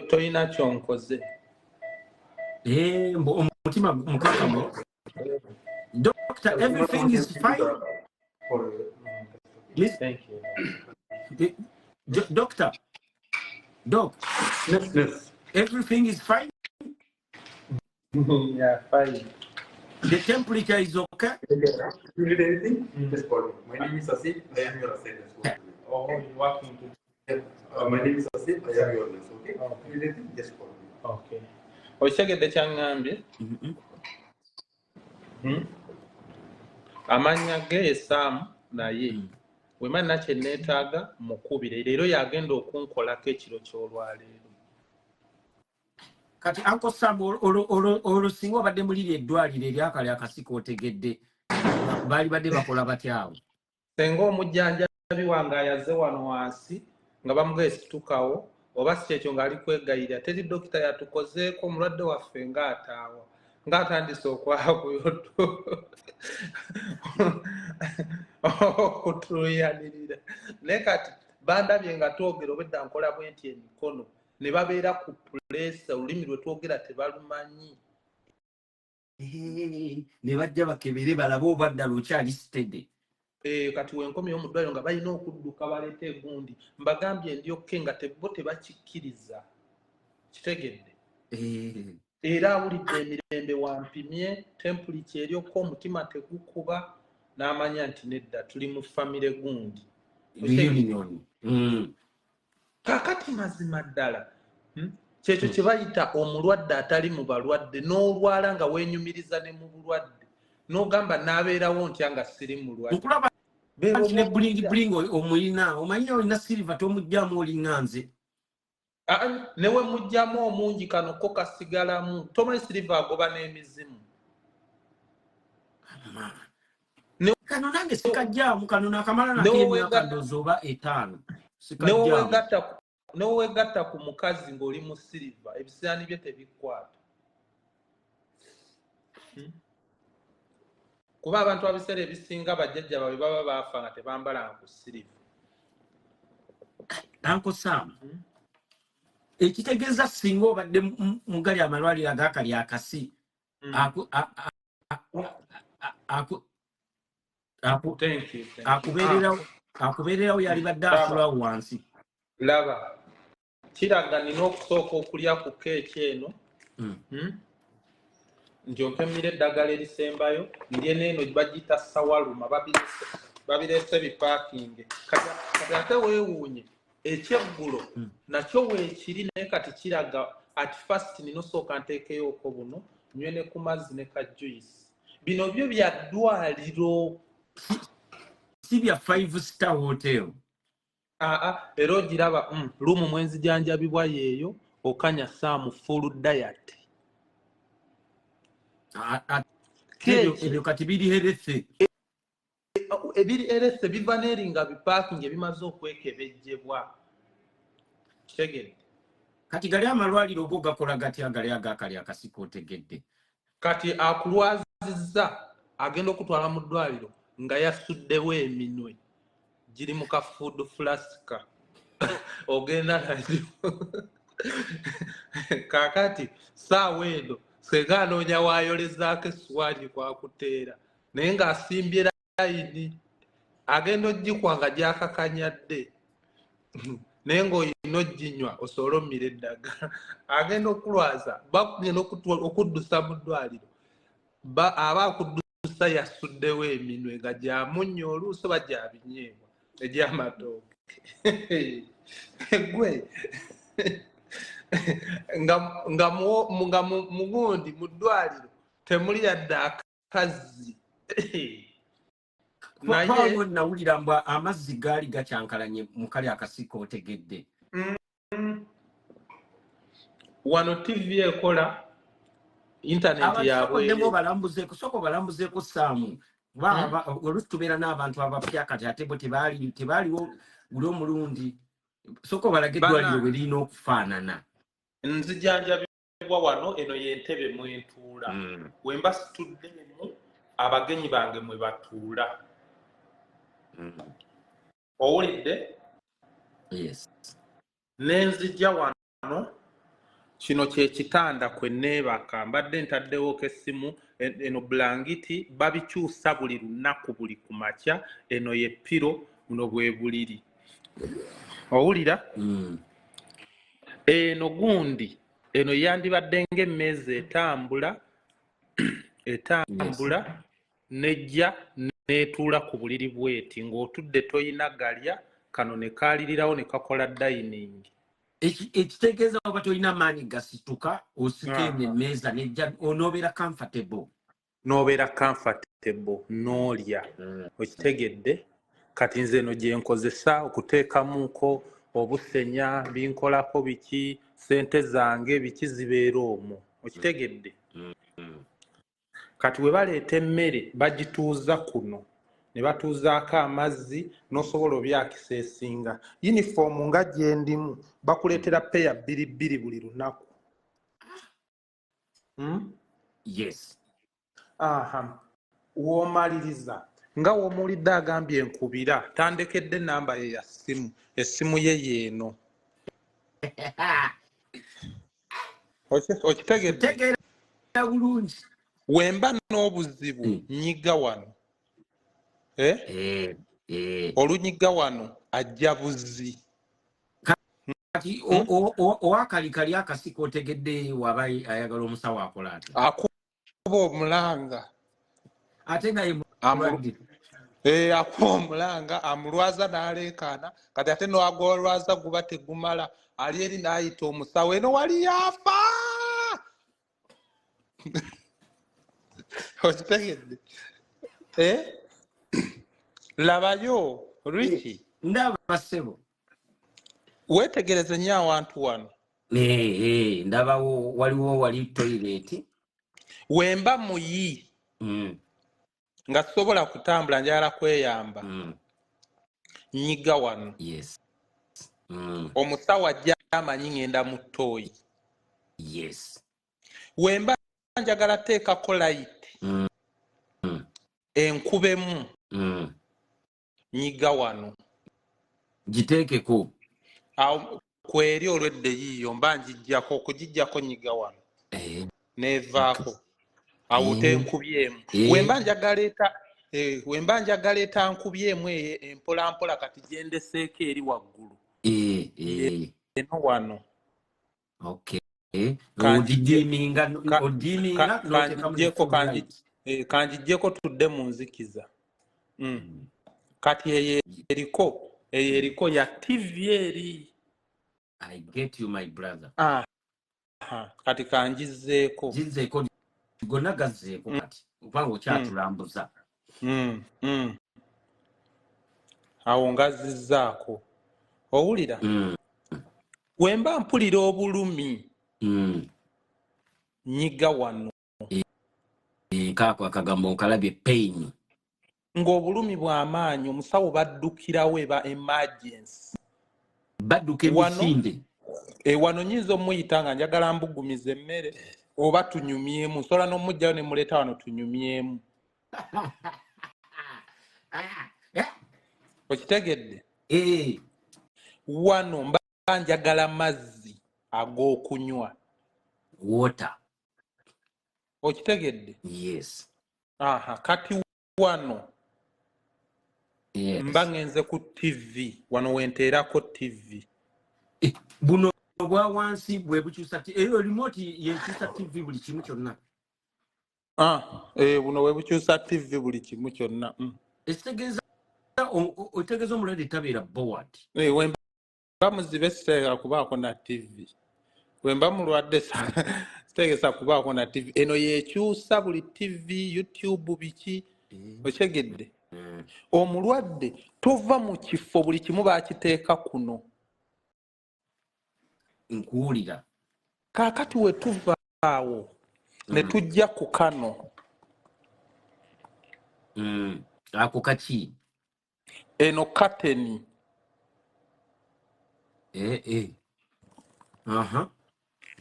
Toyina kyonkoze. Omutima mukakamu. Doctor, everything is fine. Thank you. Doctor. Doc. Yes. Everything is fine? Yeah, fine. The temperature is okay? You need anything? Just call me. My name is Asif. I am your assistant. Oh, you're working today. My name is Asif. I am your nurse. Okay? You need anything? Just call me. Okay. Okitegedde kyangambye? Amannya ge Sam naye wema nakye neetaaga mukubire leero yagenda okunkolako ekiro ky'olwaleero. Kati Uncle Sam olusinga obadde muliri eddwaliro eryakali akasiko otegedde baali badde bakola batyawo. Senga omujjanjabi wange ayaze wano wansi nga bamugeesitukawo oba si kyekyo ng'ali kwegayirira teri dokita yatukozeeko omulwadde waffe ng'ataawa ng'atandise okwakuyoto okutuluyanirira naye kati bandabye nga twogera obwedda nkola bwenti emikono ne babeera ku puleesa olulimi lwe twogera tebalumanyi ne bajja bakebere balabe oba ddala okyali sitede. Kati wenkomyeyo omuddwaliro nga balina okudduka baleeta egundi mbagambye ndyokke nga bo tebakikkiriza kitegedde era awulidde emirembe wampimye tempuliki eryokko omutima tegukuba n'amanya nti nedda tuli mu famire gundi kakati mazima ddala kyekyo kye bayita omulwadde atali mu balwadde n'olwala nga weenyumiriza ne mu bulwadde n'ogamba n'abeerawo ntya nga siri mulwadde ne bulingi omulina omanyi olina silva tomugjamu olinga nze newe mujjamu omungi kano ko kasigalamu tomanyi silva agoba n'emizimu kano nange sikajjamu kano nakamala nakemyaka ndozi oba 5 newe wegatta ku mukazi ng'oli mu silva ebisiyaani bye tebikwata kuba abantu abiseera ebisinga bajjajja baabwe baba baafa nga tebambalanga ku silva. Uncle Sam, ekitegeeza singa obadde mugali amalwaliro agakali akasi akubeererawo yali badde asulawo wansi. Laba kiraga nina okusooka okulya ku keeki eno njoke mmire eddagala erisembayo ndye neeno bagiyita sawaluma babireese bipaakinge kati ate weewuunye ekyeggulo nakyo weekiri naye kati kiraga at first nina osooka nteekeyooko buno nywe ne ku mazzi ne ka juice. Bino byo bya ddwaliro. Si bya 5-star hotel. Era ogiraba lumu mwenzijanjabibwa yeeyo okanya saamu full diet. Ebyo kati biri herese. Ebiri erese biva n'eringa bipaakingi ebimaze okwekebejjebwa. Kitegedde. Kati gali amalwaliro go gakola gatya gali agakali akasiko otegedde. Kati akulwazizza agenda okutwala mu ddwaliro nga yasuddewo eminwe giri mu ka food flaska ogenda nayo kakati saawa eno senga anoonya waayolezaako essuwaani kwakuteera naye ng'asimbye layini agenda ogikwanga gyakakanyadde naye ng'olina oginywa osobole ommira eddagala agenda okulwaza bagenda okuddusa mu ddwaliro aba akuddusa yasuddewo eminwe nga gyamunya oluusi oba gya binyeebwa egy'amatooke gwe nga mugundi mu ddwaliro temuli yadde akazi naye nawulira mbwa amazzi gaali gakyankalanye mu kali akasiko otegedde. Wano TV ekola internet yabwe soko balambuzeeko saamu oluusi tubeera n'abantu abapya kati ate bwe tebaaliwo buli omulundi soko balage eddwaliro bwe lirina okufaanana. Nzijanjabibwa wano eno y'entebe mwentuula wemba situddemu abagenyi bange mwe batuula. Owulidde? Yes. Nenzijja wano kino kye kitanda kwe neebaka mbadde ntaddewoko essimu eno bulangiti babikyusa buli lunaku buli ku makya eno ye piro muno bwe buliri. Owulira? Eno gundi eno yandibadde ng'emmeeza etambula nejja neetuula ku buliri bweti ng'otudde toyina galya kano ne kaalirirawo ne kakola dining. Ekitegeeza oba tolina maanyi gasituka osika emmeeza nejja onoobeera comfortable. N'obeera comfortable n'olya. Okitegedde? Kati nze eno gye nkozesa okuteekamuko obusenya binkolako biki sente zange biki zibeera omwo. Okitegedde? Kati we baleeta emmere bagituuza kuno ne batuuzaako amazzi n'osobola obyakisa esinga. Yunifoomu nga gye ndimu bakuleetera peya 2 buli lunaku. Yes. W'omaliriza nga w'omuwulidde agambye nkubira tandekedde ennamba ye ya ssimu essimu ye yeeno. Okitegedde? Bulungi. Wemba n'obuzibu nyiga wano. Olunyiga wano ajja buzzi. Kati owakali kali akasiko otegedde waba ayagala omusawo akola ate. Akuba omulanga. Ate nga akuba omulanga amulwaza n'aleekaana kati ate n'agolwaza guba tegumala ali eri n'ayita omusawo eno wali yafa. Okitegedde? Labayo Richi. Ndaba ssebo. Weetegereze nnyo awantu wano. Ndabawo wali toilet. Wemba muyi. Nga sobola kutambula njagala kweyamba. Nyiga wano. Yes. Omusawo ajja amanyi ngenda mu ttooyi. Yes. Wemba njagala teekako light. Enkubemu. Nyiga wano. Giteekeko. Awo kweri olwedde yiyo mba njijjako okugijjako nyiga wano. Neevaako. Awo tenkubyemu. Wemba njagala eta nkubyemu empola mpola kati gyendeseeko eri waggulu. Eno wano. Okay. Kanjijjeko tudde mu nzikiza. Kati eyo eriko ya TV eri. I get you my brother. Kati kanjizzeeko. gonna gazzeeko kati kubanga okyatulambuza. Awo ngazizzaako owulira wemba mpulira obulumi nyiga wano kaako akagambo nkalabye pain ng'obulumi bw'amaanyi omusawo baddukirawo eba emergency badduka emisinde wano nyinza omuyita nga njagala mbugumiza emmere oba tunyumyemu nsobola n'omujjayo ne muleeta wano tunyumyemu okitegedde wano mba njagala mazzi ag'okunywa water okitegedde yes kati wano yes. mba ngenze ku TV wano wenteerako TV buno bwa wansi bwe bukyusa eyo remote yekyusa TV buli kimu kyonna buno bwe bukyusa TV buli kimu kyonna ekitegeeza otegeeza omulwadde tabeera board wemba muzibe sitegeeza kubaako na TV wemba mulwadde sitegeeza kubaako na TV eno yekyusa buli TV YouTube biki okyegedde omulwadde tova mu kifo buli kimu bakiteeka kuno nkuwulira kaakati we tuva awo ne tujja ku kano ako kaki eno kateni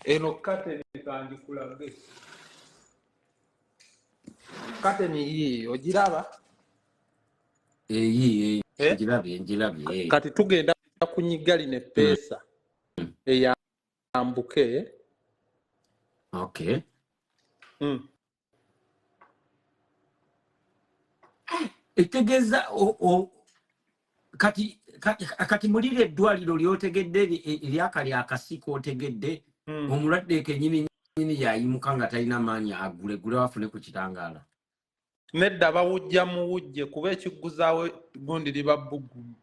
eno kateni kangikulage kateni yiyo ogiraba njirabye kati tugenda kunyiga lino eppeesa eyambuke okay etegeeza kati mulire eddwaliro lyotegedde eryakali akasiko otegedde omulwadde kenyini yayimuka nga talina maanyi agulegule wafune ku kitangaala nedda bawujja mu wujje kuba ekiguzaawo gundi liba bbugumu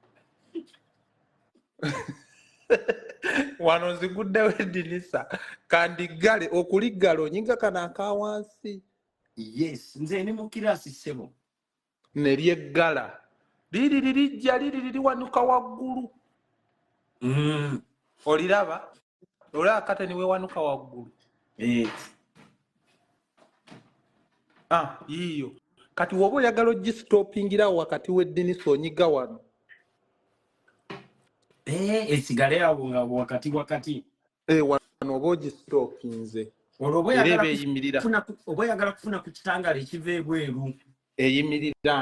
wano nziguddewo eddinisa kandiggale okuliggala onyiga kano akawansi yes nze ni mu kirasi ssebo ne lyeggala lirijja liriwanuka waggulu oliraba olaba kateni wewanuka waggulu yiyo kati woba oyagala ogisitopingirawo wakati w'eddinisa onyiga wano esigale awo nga wakati wano oba ogisitopinze era eyimirira oba oyagala kufuna ku kitangaala ekiva ebweru eyimirira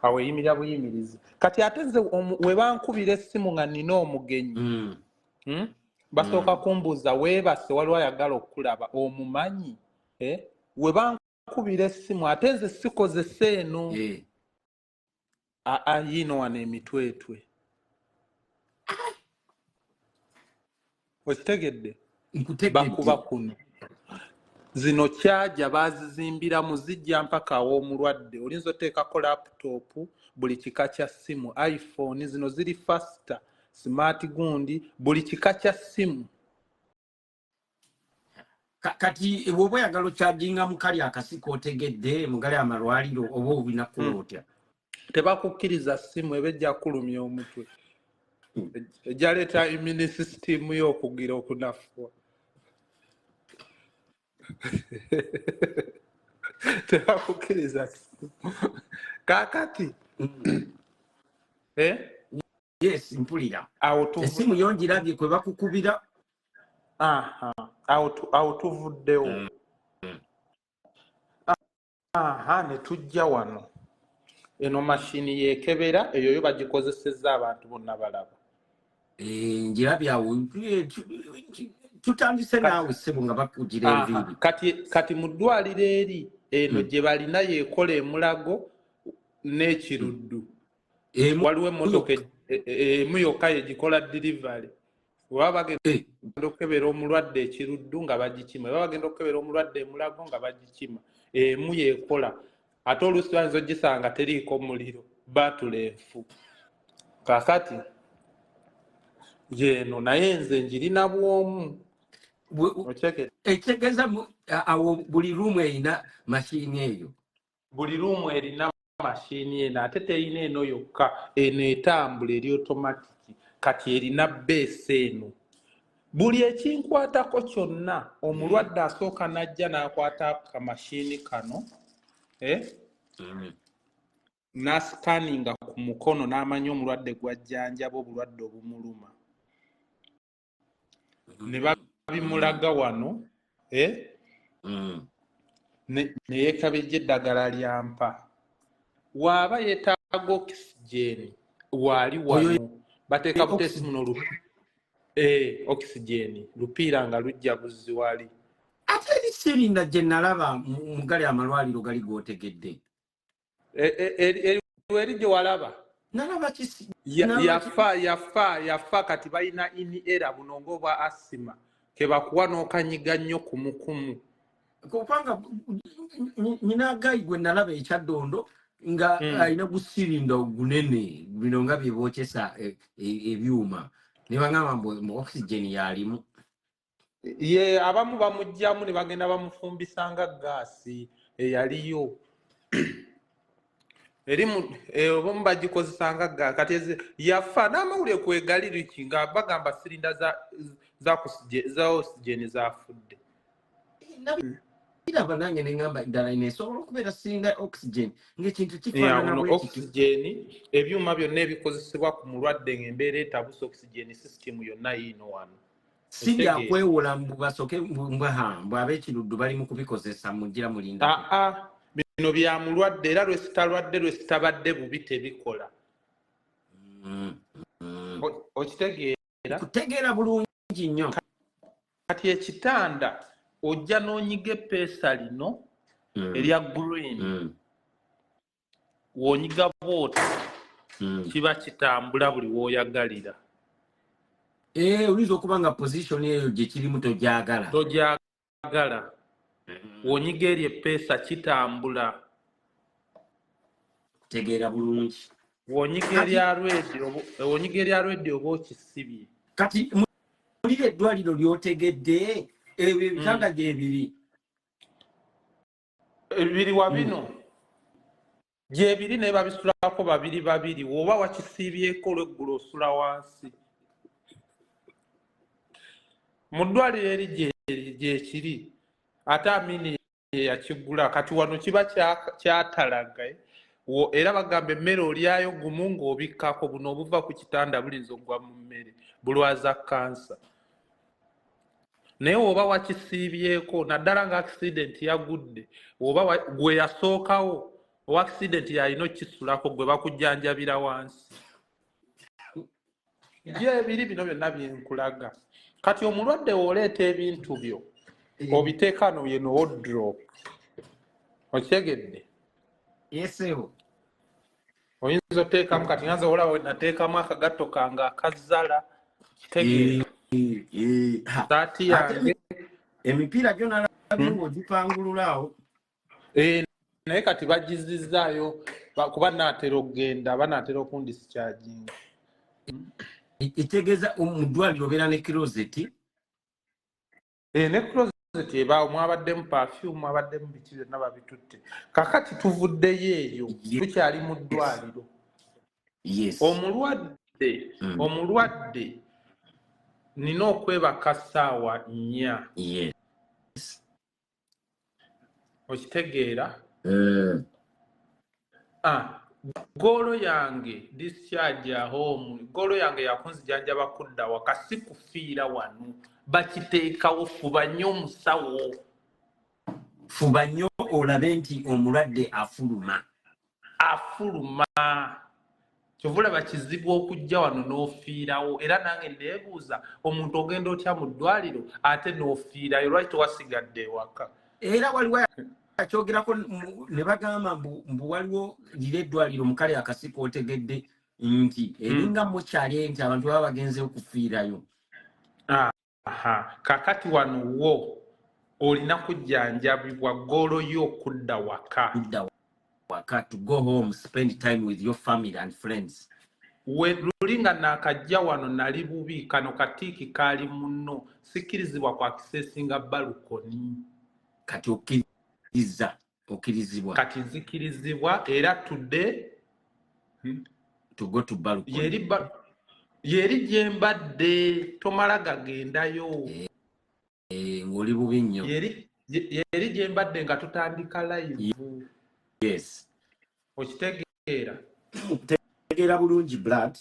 awo eyimirira buyimirizi kati ate nze webankubira essimu nga nina omugenyi basooka kumbuuza weebase waliwo ayagala okulaba omumanyi webankubira essimu ate nze sikozesa eno yiino wano emitwetwe okitegedde bakuba kuno zino kyaja bazizimbiramu zijja mpaka aw'omulwadde olinza oteekako laputopu buli kika kya ssimu iphone zino ziri faster smart gundi buli kika kya ssimu kati woba oyagala okyajinga mukali akasiko otegedde mugali amalwaliro oba obinakola otya tebakukkiriza ssimu eba ejja kulumya omutwe ejjaleeta immune system yo okugira okunafuwa tebakukkiriza ssimu kaakati yes mpulira awo essimu yongirabye kwe bakukubira awo tuvuddewo ne tujja wano eno mashini yekebera eyo yo bagikozesezza abantu bonna balaba njirabye awo tutandise naawe ssebo nga bakugira enviiri kati mu ddwaliro eri eno gye balina yeekola emulago n'ekiruddu waliwo emmotoka emu yokka yegikola delivery baba bagenda okukebera omulwadde ekiruddu nga bagikima baba bagenda okukebera omulwadde emulago nga bagikima emu yeekola ate oluusi bayinza ogisanga teriiko muliro batula enfu kaakati yeeno naye nze njirina bwomu okyeke Ekitegeeza awo buli ruumu erina mashini eyo. Buli ruumu erina mashini eno ate terina eno yokka, eno etambula eri automatic kati erina base eno. Buli ekinkwatako kyonna omulwadde asooka n'ajja n'akwata akamashini kano n'asikaninga ku mukono n'amanya omulwadde gw'ajjanjaba obulwadde obumuluma. Ne babimulaga wano ne yeekabejja eddagala lyampa. Waaba yeetaaga oxygen waali wano bateeka buteesi muno oxygen lupiira nga lujja buzzi wali. Ate eri sirinda gye nalaba mu gali amalwaliro gali g'otegedde. Eri gye walaba? Nalaba yafa kati balina ini era buno ng'obwa asima ke bakuwa n'okanyiga nnyo kumukumu. Kubanga nyina gayi gwe nalaba ekyaddondo nga alina gusirinda ogunene bino nga bye bookesa ebyuma ne bagamba mbu oxygen yalimu. Ye abamu bamugyamu ne bagenda bamufumbisanga gaasi eyaliyo. Erimu obamu bagikozesanga gaasi kati yafa n'amawulire kwegaliriki nga bagamba sirinda za oxygen zafudde. Iraba nange nengamba ddala inesobola okubeera sirinda oxygen ng'ekintu kifaanana oxygen ebyuma byonna ebikozesebwa ku mulwadde ng'embeera etabuse oxygen system yonna yiino wano. Si byakwewola mbu basooke mbu ab'ekiruddu bali mu kubikozesa mugira mulinda. Bino bya mulwadde era lwesitalwadde lwesitabadde bubi tebikola. Okitegeera? Kutegeera bulungi nnyo. Kati ekitanda ojja n'onyiga epeesa lino erya green w'onyiga bw'oti kiba kitambula buli w'oyagalira. Oyinza okuba nga position eyo gye kirimu togyagala. W'onyiga eri epeesa kitambula. Tegeera bulungi. W'onyiga erya radio oba okisibye. Kati mulire eddwaliro ly'otegedde ebyo ebitanda gyebiri. Ebiri wa bino gyebiri naye babisulako babiri woba wakisiibyeko olweggulo osula wansi. Mu ddwaliro eri gyekiri ate amini yakigula kati wano kiba kyatalaga era bagamba emmere olyayo gumu ng'obikkako buno obuva ku kitanda bulinza ogwa mu mmere bulwaza kansa. Naye oba wakisiibyeko naddala nga accident yagudde oba gwe yasookawo owa accident yalina okisulako gwe bakujjanjabira wansi. Gyebiri bino byonna byenkulaga. Kati omulwadde w'oleeta ebintu byo obiteeka no ye no wardrobe. Okitegedde? Yeseho. Oyinza oteekamu kati nganze olaba we nateekamu akagatto kange akazzala. Kitegeera? Saati yange. Emipiira gyo nalabye ng'ogipangululaawo. Naye kati bagizizzaayo kuba naatera okugenda banaatera okundisikyajinga. Itegeeza mu ddwaliro obeera ne kirozeti? Ne kirozeti ebaawo mwabaddemu perfume mwabaddemu biki byonna babitutte. Kakati tuvuddeyo eyo tukyali mu ddwaliro. Omulwadde nina okwebaka ssaawa 4. Okitegeera? Golo yange discharge home. Golo yange yakunzijanjaba kudda waka si kufiira wano. Bakiteekawo fuba nnyo omusawo. Fuba nnyo olabe nti omulwadde afuluma. Kyovula bakizibu okujja wano n'ofiirawo era nange neebuuza omuntu ogenda otya mu ddwaliro ate n'ofiirayo lwaki tewasigadde ewaka. Era waliwo akyogerako ne bagamba mbu waliwo lire eddwaliro mu kale akasiko otegedde nti eringa mukyali nti abantu baba bagenze okufiirayo. Kakati wano wo olina kujjanjabibwa golo yo okudda waka. To go home, spend time with your family and friends. we lulinga nakajja wano nali bubi kano katiiki kaali munno sikkirizibwa kwa kisesinga balukoni kati okkirizibwa kati zikirizibwa era tudde to go to balcony yeri gye mbadde tomala gagendayo ng'oli bubi nnyo yeri gye mbadde nga tutandika live yes okitegeera tegeera bulungi blood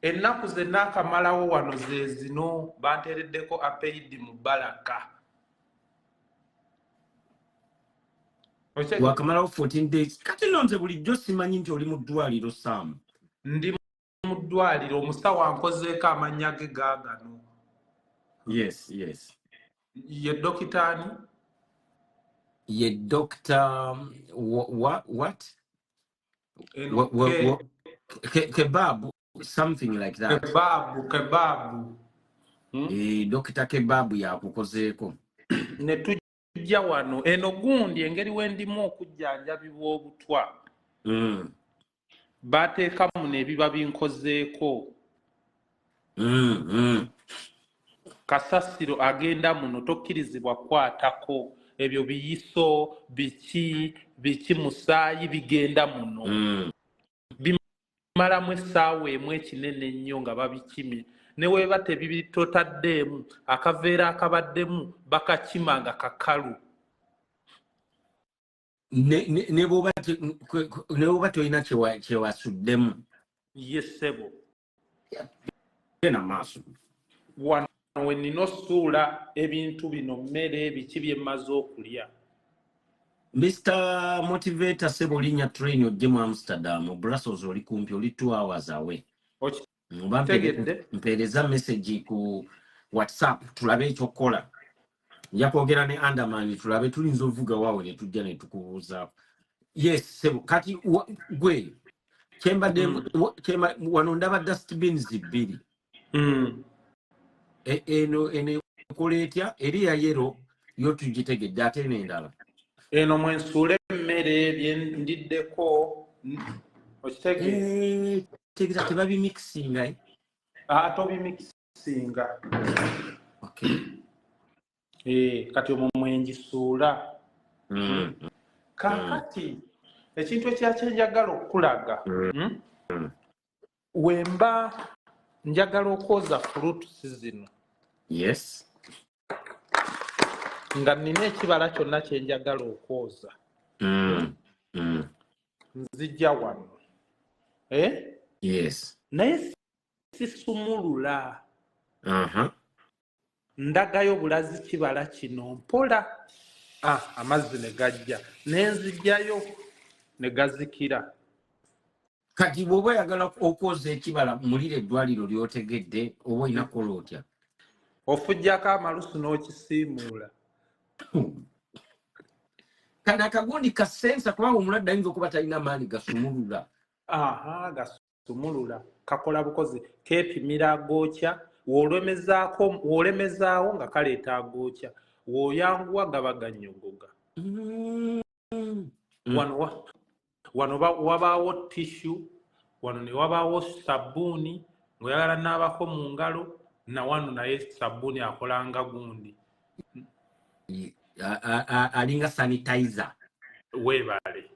ennaku ze naakamalawo wano ze zino banteereddeko apeidi mu balaka wakamalawo 14 days kati nonze bulijjo simanyi nti oli mu ddwaliro Sam ndi mu ddwaliro omusawo ankozeeko amannya ge gaagano yes ye dokitaani ye doctor what kebab something like that kebabu dokita kebabu yakukozeeko ne tujja wano eno gundi engeri wendimu okujjanjabibwa obutwa bateekamu n'ebiba binkozeeko kasasiro agenda muno tokkirizibwa kwatako ebyo biyiso biki musaayi bigenda muno bimalamu essaawa emu ekinene ennyo nga babikimye ne weeba tebibitotaddeemu akaveera akabaddemu bakakima nga kakalu ne bwoba tolina kyewasuddemu yesebo genda maaso wano we nina osuula ebintu bino mmere biki bye mmaze okulya Mr. Motivator sebo linnya train ojje mu Amsterdam Brussels oli kumpi oli 2 hours away mpeereza message ku WhatsApp tulabe ekyokukola nja kwogera ne Andaman tulabe tulinza ovuga waawe ne tujja ne tukubuuza yes sebo kati gwe kyembadde wano ndaba dustbins 2 eno ekola etya eri ya yero yo tugitegedde ate n'endala eno mwensuula emmere byendiddeko okitegeza tebabimixinga tobimixinga kati omwo mwenjisuula kakati ekintu ekyakyenjagala okulaga wemba njagala okwoza fruits zino yes nga nina ekibala kyonna kyenjagala okwoza nzijja wano yes naye sisumulula ndagayo bulazi kibala kino mpola amazzi ne gajja nenzijjayo ne gazikira kati bw'oba oyagala okwoza ekibala mulira eddwaliro lyotegedde oba olina kukola otya ofujjako amalusu n'okisiimuula kana akagundi kasensa kubanga omulwadde ayinza okuba talina maanyi gasumulula gasumulula kakola bukozi keepimira agookya wolemezaawo nga kaleeta agookya woyanguwa gaba ganyogoga wano wabaawo tishu wano ne wabaawo sabbuuni ng'oyagala naabako mu ngalo na wano naye sabbuuni akolanga gundi alinga sanitizer weebale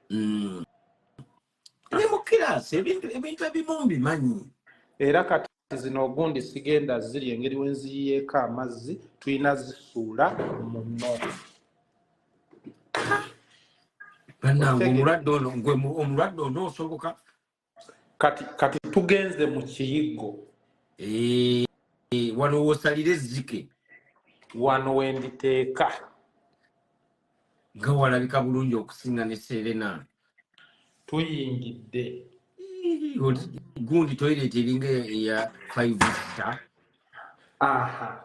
ne mu kirasi ebintu ebimu mbimanyi era kati zino ogundi sigenda ziri engeri wenziyiyeeko amazzi tulina zisuula muno bannange omulwadde ono osoboka kati tugenze mu kiyiggo wano woosalire ezzike wano wenditeeka nga walabika bulungi okusinga ne Serena tuyingidde gundi toilet eringa ya 5 star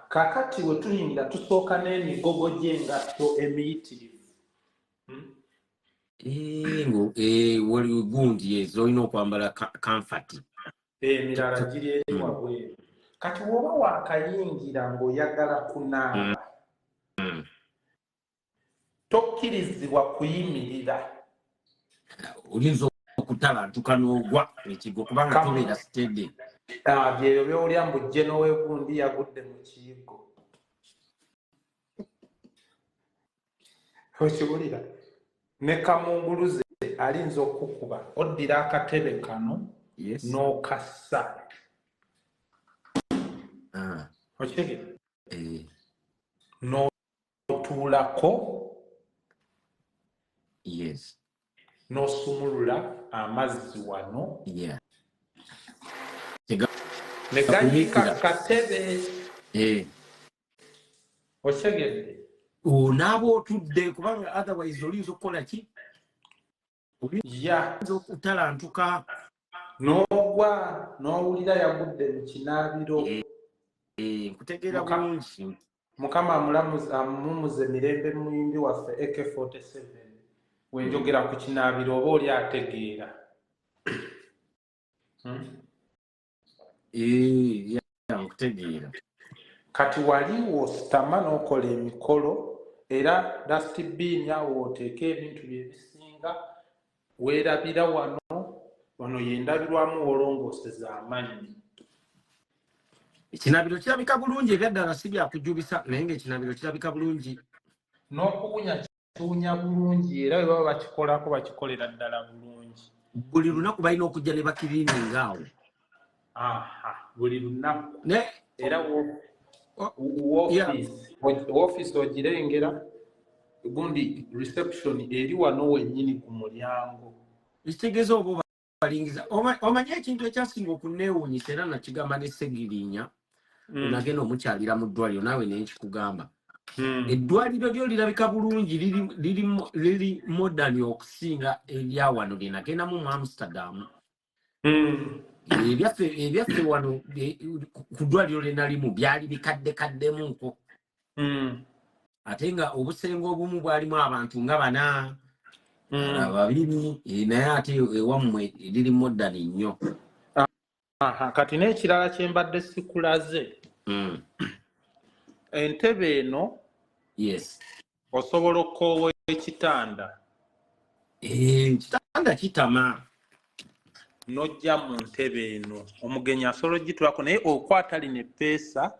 kakati we tuyingira tusooka n'emigogo gy'engatto emiyitirivu wali gundi ezo olina okwambala comfort emirala giri eri wabweru kati woba wakayingira ng'oyagala kunaaba tokkirizibwa kuyimirira oyinza okutalantuka n'ogwa ekigo kubanga tobeera steady. Byeyo by'olya mbujje n'oweegundi yagudde mu kiyigo. Okiwulira? Ne kamunguluze alinza okukuba oddira akatebe kano n'okassa. Okitegeera? N'otuulako n'osumulula amazzi wano ne gayika katebe. Okitegedde? N'aba otudde kubanga otherwise olinza okukola ki? Olinza okutalantuka n'ogwa n'owulira yagudde mu kinaabiro. Nkutegeera bulungi. Mukama amumuze mirembe muyimbi waffe AK47 wenjogera ku kinaabiro oba oli ategeera. Nkutegeera. Kati waliwo sitama n'okola emikolo era dustbin awo oteeka ebintu bye bisinga weerabira wano yendabirwamu wolongooseza amanyi. Ekinabiro kirabika bulungi era ddala si byakujubisa naye ng'ekinabiro kirabika bulungi. N'okuwunya kiwunya bulungi era bwe baba bakikolako bakikolera ddala bulungi. Buli lunaku balina okujja ne bakiriininga awo. Buli lunaku. Era woofiisi ogirengera gundi reception eri wano wennyini ku mulyango. Ekitegeeza oba balingiza. Omanyi ekintu ekyasinga okuneewuunyisa era nakigamba ne Segirinya onagenda omukyalira mu ddwaliro naawe naye nkikugamba. Eddwaliro lyo lirabika bulungi liri modern okusinga erya wano lye nagendamu mu Amsterdam. Ebyaffe wano ku ddwaliro lye nalimu byali bikaddekaddemuko. Ate nga obusenga obumu bwalimu abantu nga 4 2 naye ate ewammwe liri modern nnyo. Kati n'ekirala kye mbadde sikulaze. Entebe eno osobola okoowa ekitanda. Ekitanda kitama. N'ojja mu ntebe eno omugenyi asobola ogitulako naye okwata lino eppeesa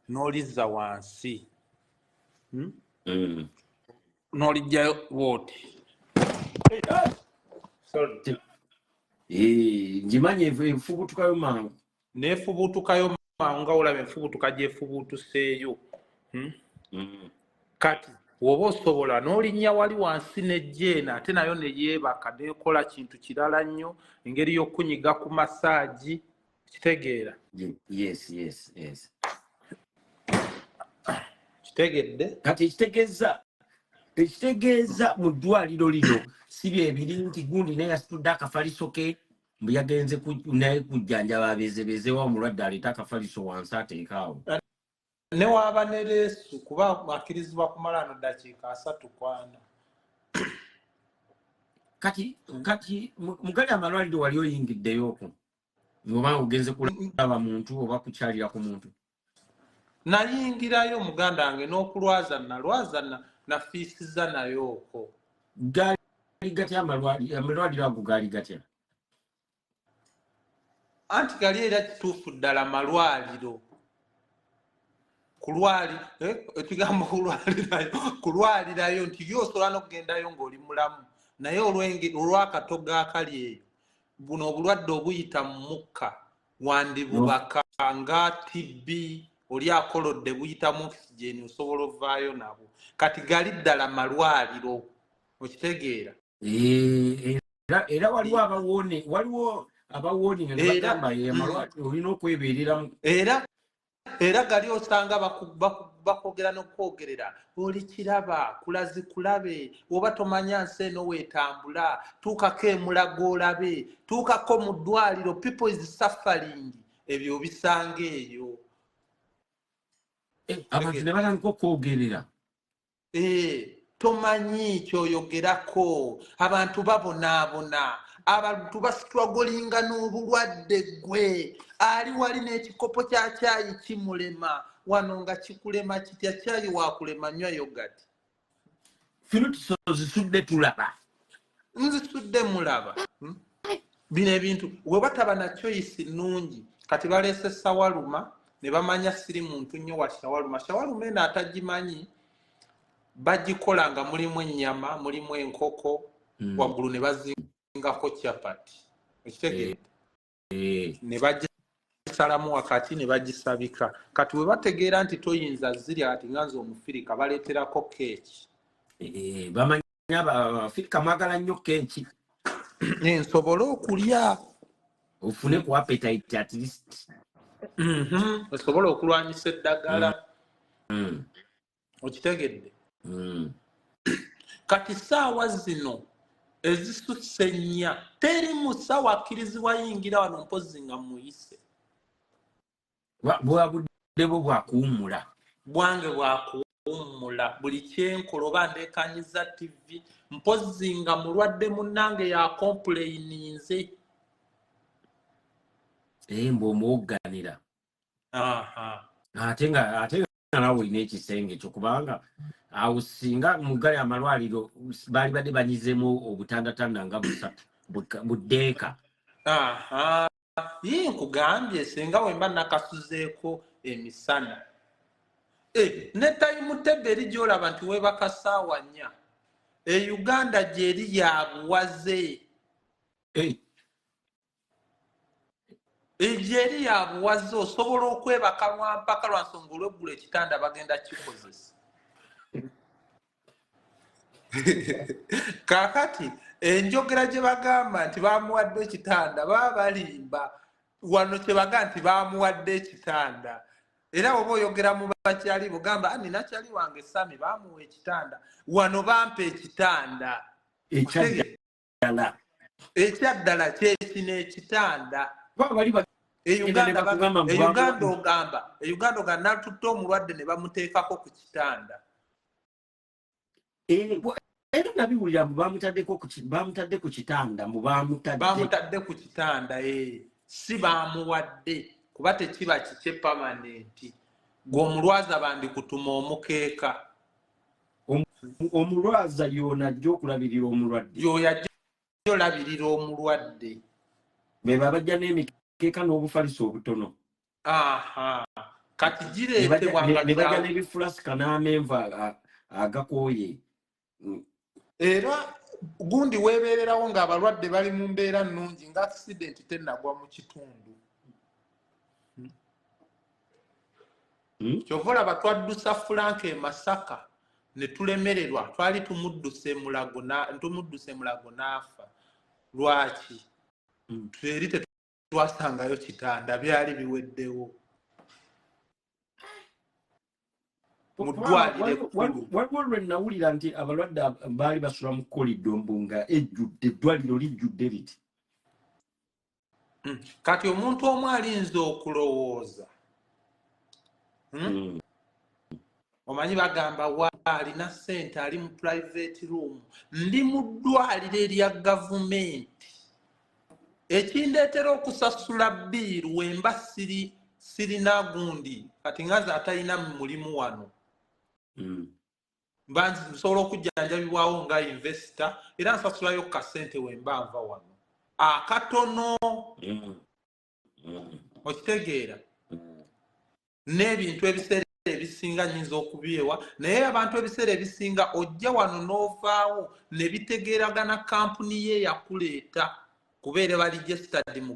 n'olizza wansi. N'olijjayo bw'oti. Ngimanyi enfubutukayo mangu. N'efubutukayo mangu nga olaba enfubutuka gy'efubutuseeyo. Kati woba osobola n'olinnya wali wansi n'ejjeena ate nayo ne yeebaka n'ekola kintu kirala nnyo engeri y'okunyiga ku masaagi. Kitegeera? Yes. Kitegedde? Kati ekitegeeza mu ddwaliro lino si byebiri nti gundi naye yasitudde akafaliso ke mbu yagenze naye kujjanjaba abeezebeezewo omulwadde aleeta akafaliso wansi ateekaawo. Ne waaba ne leesu kuba akkirizibwa kumala no ddakiika 3-4. Kati mugali amalwaliro wali oyingiddeyoko oba ogenze kulaba muntu oba kukyalira ku muntu? Nayingirayo muganda wange n'okulwaza na fiisiza nayo okwo. Gaali gatya amalwaliro ago gaali gatya? Anti gali era kituufu ddala malwaliro. Ekigambo kulwalirayo nti osobola n'okugendayo ng'oli mulamu naye olw'akatoga akali eyo buno obulwadde obuyita mu mukka wandibubaka nga TB oli akolodde buyitamu oxygen osobola ovaayo nabo. Kati gali ddala malwaliro. Okitegeera? Era waliwo abawooni nga bagamba amalwaliro olina okwebeereramu. Era gali osanga bakwogera n'okwogerera oli kiraba kulazi kulabe oba tomanya nsi eno weetambula tuukako emulago olabe tuukako mu ddwaliro people is suffering. Ebyo obisanga eyo. Abantu ne batandika okwogerera. Tomanyi kyoyogerako abantu babonaabona abantu basitwagolinga n'obulwadde gwe ali wali n'ekikopo kya caayi kimulema wano nga kikulema kitya caayi wakulema nywa yogati. Fino tusozisudde tulaba nzitudde mulaba bino ebintu we bataba na choice nnungi kati baleese sawaluma ne bamanya siri muntu nnyo wa shawaluma eno atagimanyi bagikola nga mulimu ennyama mulimu enkoko waggulu ne bazingako chapati ekitegedde ne bagisalamu wakati ne bagisabika kati we bategeera nti toyinza zirya kati nga nze omufirika baleeterako keeki bamanya abafirika mwagala nnyo keeki nsobole okulya ofune ku appetite at least esobola okulwanyisa eddagala okitegedde kati saawa zino ezisusse nnya teri musawo akkirizibwa yingira wano mpozi nga muyise bwabudde bwo bwakuwummula bwange bwakuwummula buli kyenkola oba ndeekanyiza tv mpozi nga mulwadde munnange ya complayininze mbw'omuwogganira ate nga nawe olina ekisenge ekyo kubanga awo singa mugali amalwaliro baali badde banyizemu obutandatanda nga busatu buddeeka ye nkugambye singa wemba nakasuzeeko emisana ne tayimu tebbe eri gyolaba nti weebaka ssaawa nnya Uganda gyeri yabuwaze egyeri yabuwaze osobola okwebaka lwampaka lwa nsonga olweggula ekitanda bagenda kikozesa kaakati enjogera gye bagamba nti bamuwadde ekitanda baba balimba wano kye baga nti bamuwadde ekitanda era oba oyogera mu bakyali bugamba nina kyali wange sami bamuwa ekitanda wano bampa ekitanda ekyaddala kyekino ekitanda Uganda ogamba natutte omulwadde ne bamuteekako ku kitanda era nabiwulira bamutadde ku kitanda bamutadde ku kitanda si bamuwadde kuba tekiba kikye pamanenti gw'omulwaza bandikutuma omukeeka omulwaza y'onajja okulabirira omulwadde y'oyajja olabirira omulwadde beba bajja n'emikeeka n'obufaliso obutono kati gireetebwanga ne bajja n'ebifulasika n'amenvu agakooye era gundi weebeererawo ng'abalwadde bali mu mbeera nnungi nga accident tennagwa mu kitundu kyova olaba twaddusa Frank e Masaka ne tulemererwa twali tumudduse Mulago n'afa lwaki eri tetwasangayo kitanda byali biweddewo mu ddwaliro ekkulu waliwo lwe nawulira nti abalwadde baali basula mu kolido nga ejjudde eddwaliro lijjudde liti kati omuntu omu alinza okulowooza omanyi bagamba alina ssente ali mu private room ndi mu ddwaliro erya gavumenti ekindeetera okusasula biiru wemba sirina gundi kati ngaze atalina mulimu wano nsobola okujjanjabibwawo nga investor era nsasulayo ku kasente wemba nva wano akatono okitegeera n'ebintu ebiseera ebisinga nyinza okubyewa naye abantu ebiseera ebisinga ojja wano n'ovaawo ne bitegeeragana kampuni ye yakuleeta kubeera bali registered mu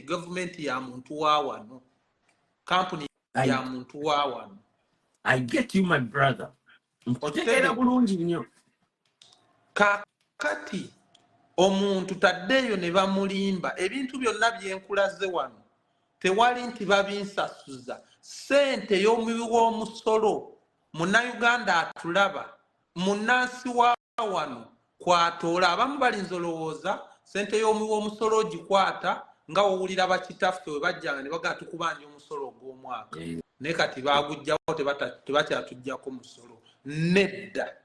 gavumenti ya muntu wa wano kampuni ya muntu wa wano. I get you my brother. Otegeera bulungi nnyo. Kakati omuntu taddeeyo ne bamulimba ebintu byonna byenkulaze wano tewali nti babinsasuza ssente y'omuwi w'omusolo munnayuganda atulaba munnansi wa wano kwatoola abamu balinza olowooza ssente y'omuwi w'omusolo ogikwata nga owulira bakitaffe we bajjanga ne bagaa tukubanja omusolo ogw'omwaka naye kati baagujjawo tebakyatuggyako musolo nedda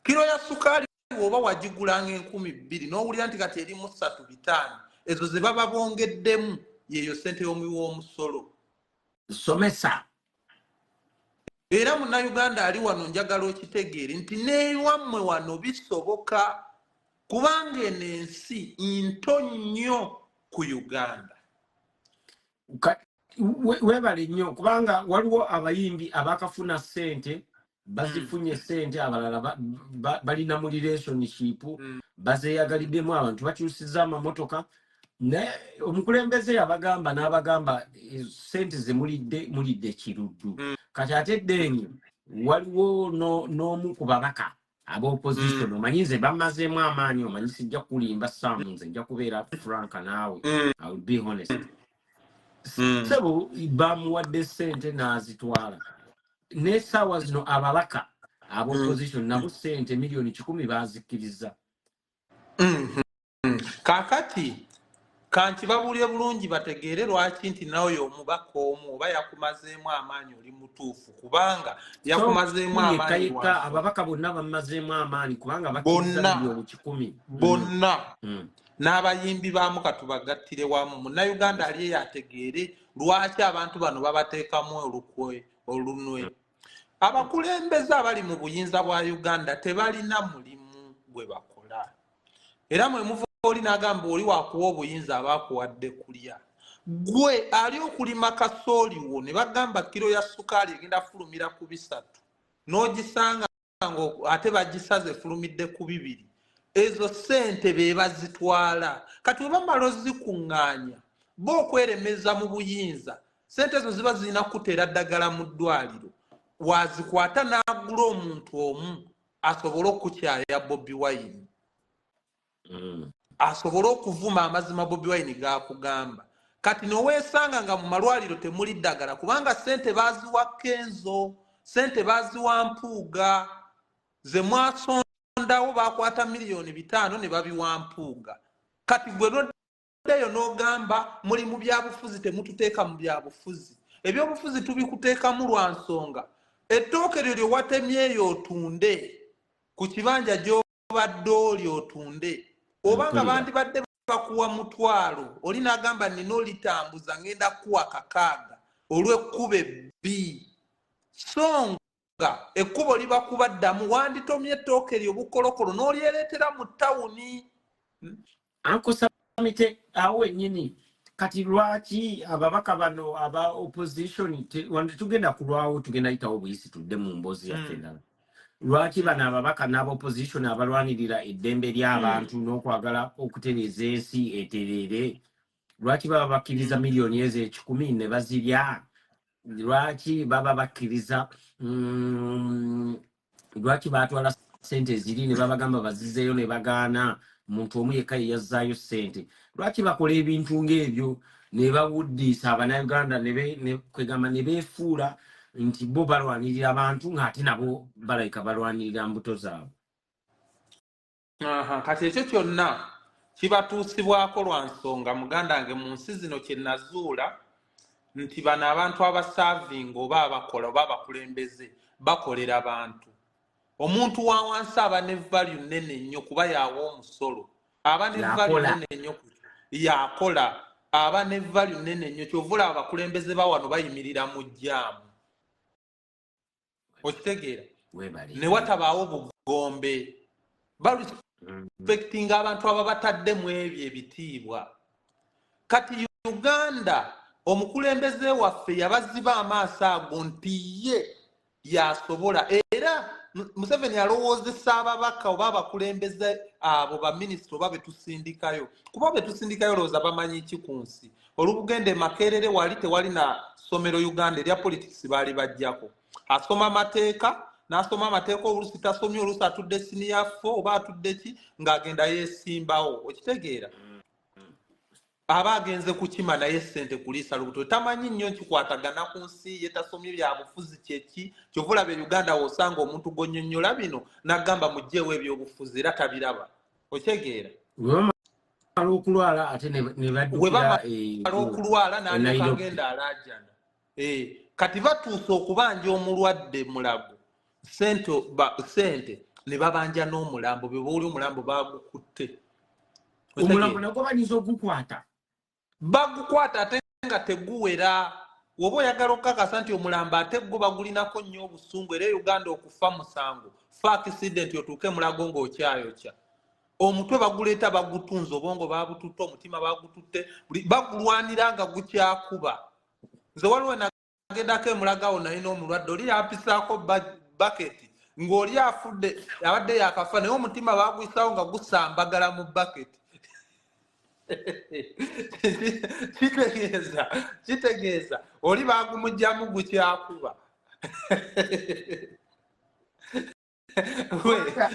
kiro ya sukaali oba wagigulanga 2,000 n'owulira nti kati erimu 3,500 ezo ze baba bongeddemu yeeyo ssente y'omuwi w'omusolo somesa era munnayuganda ali wano njagala okitegeere nti neewammwe wano bisoboka kubanga eno ensi nto nnyo ku Uganda. Webale nnyo kubanga waliwo abayimbi abakafuna ssente bazifunye ssente abalala balina mu relationship bazeeyagaliddemu abantu bakyusiza amamotoka naye omukulembeze yabagamba n'abagamba ssente ze mulidde kiruddu kati ate eddenyi waliwo n'omu ku babaka ab'opposition omanyi nze bamazeemu amaanyi omanyi sijja kulimba Sam nze nja kubeera franka naawe I will be honest sebo bamuwadde ssente n'azitwala n'essaawa zino ababaka ab'opposition nabo ssente miliyoni 10 bazikkiriza. Kaakati kanti babuulire bulungi bategeere lwaki nti nawe omubaka omu oba yakumazeemu amaanyi oli mutuufu kubanga yakumazeemu amaanyi ababaka bonna bamazeemu amaanyi kubanga bakkiriza miliyoni 10 bonna n'abayimbi baamu katubagattire wamu munnayuganda ali yategeere lwaki abantu bano babateekamu olunwe. Abakulembeze abali mu buyinza bwa Uganda tebalina mulimu gwe bakola era mwe muva oli n'agamba oli wakuwa obuyinza abaakuwadde kulya gwe ali okulima kasooli wo ne bagamba kiro ya sukaali egenda fulumira ku 3 n'ogisanga ate bagisaze fulumidde ku 2 ezo ssente be bazitwala kati bwe bamala ozikuŋŋaanya bo okweremeza mu buyinza ssente ezo ziba zirina kuteera ddagala mu ddwaliro wazikwata n'agula omuntu omu asobole okukyaya Bobi Wine asobole okuvuma amazima Bobi Wine g'akugamba kati noweesanga nga mu malwaliro temuli ddagala kubanga ssente baziwa Kenzo ssente baziwa Mpuuga ze mwasondawo bakwata miliyoni 5 ne babiwa Mpuuga kati gwe noddeyo n'ogamba muli mu byabufuzi temututeeka mu byabufuzi ebyobufuzi tubikuteekamu lwa nsonga ettooke lyo watemyeyo otunde ku kibanja gy'obadde oli otunde obanga bandi badde bakuwa 1,000 oli n'agamba nina olitambuza ngenda kuwa 600 olw'ekkuba ebbi songa ekkubo libakuba ddamu wanditomye ettooke lyo bukolokolo n'olyereetera mu ttawuni. Ankusamite awo ennyini kati lwaki ababaka bano aba opposition tugenda kulwawo tugenda yitawo buyisi tudde mu mboozi yaffe endala lwaki bano ababaka n'aba opposition abalwanirira eddembe ly'abantu n'okwagala okutereeza ensi etereere lwaki baba bakkiriza miliyoni ezo 10 ne bazirya lwaki baba bakkiriza lwaki batwala ssente ziri ne babagamba bazizeeyo ne bagaana omuntu omu yekka yazzaayo ssente lwaki bakola ebintu ng'ebyo ne bawuddiisa abannayuganda kwegamba ne beefuula nti bo balwanirira abantu ng'ate nabo balayika balwanirira mbuto zaabwe. Kati ekyo kyonna kibatuusibwako lwa nsonga muganda wange mu nsi zino kye nazuula nti bano abantu abasaavinga oba abakola oba abakulembeze bakolera abantu. Omuntu wa wansi aba ne value nnene nnyo kuba yawa omusolo aba ne value nnene nnyo yakola aba ne value nnene nnyo kyovula abakulembeze ba wano bayimirira mu jjaamu okitegeera ne watabaawo bugombe respecting abantu aba batadde mu ebyo ebitiibwa. Kati Uganda omukulembeze waffe yabaziba amaaso ago nti ye yasobola era Museveni alowoozesa ababaka oba abakulembeze abo baminisita oba betusindikayo kuba betusindikayo lowooza bamanyi ki ku nsi olubugende Makerere wali tewali na ssomero Uganda erya politics baali bajjako asoma amateeka n'asoma amateeka oluusi tasomye oluusi atudde senior 4 oba atudde ki ng'agenda yeesimbawo okitegeera aba agenze kukima naye ssente kuliisa lubuto tamanyi nnyo nkikwatagana ku nsi ye tasomye byabufuzi kyeki kyovula be Uganda wosanga omuntu gonnyonnyola bino n'agamba mujjeewo ebyobufuzi era tabiraba okitegeera okulwala ate ne baddukira okulwala n'alyoka agenda alaajana kati batuusa okubanja omulwadde mulago ssente ne babanja n'omulambo bwe booli omulambo bagukutte omulambo nagwo bayinza ogukwata bagukwata ate nga teguwera woba oyagala okukakasa nti omulambo ate gwo bagulinako nnyo obusungu era Uganda okufa musango fa accident otuuke mulago ng'okyayokya omutwe baguleeta bagutunza obwongo babututte omutima bagututte bagulwanira nga gukyakuba nze waliwo nagendako emulagawo nalina omulwadde oli yapisaako baketi ng'oli afudde abadde yakafa naye omutima bagwisawo nga gusambagala mu baketi kitegeeza oli bagumugjamu gukyakuba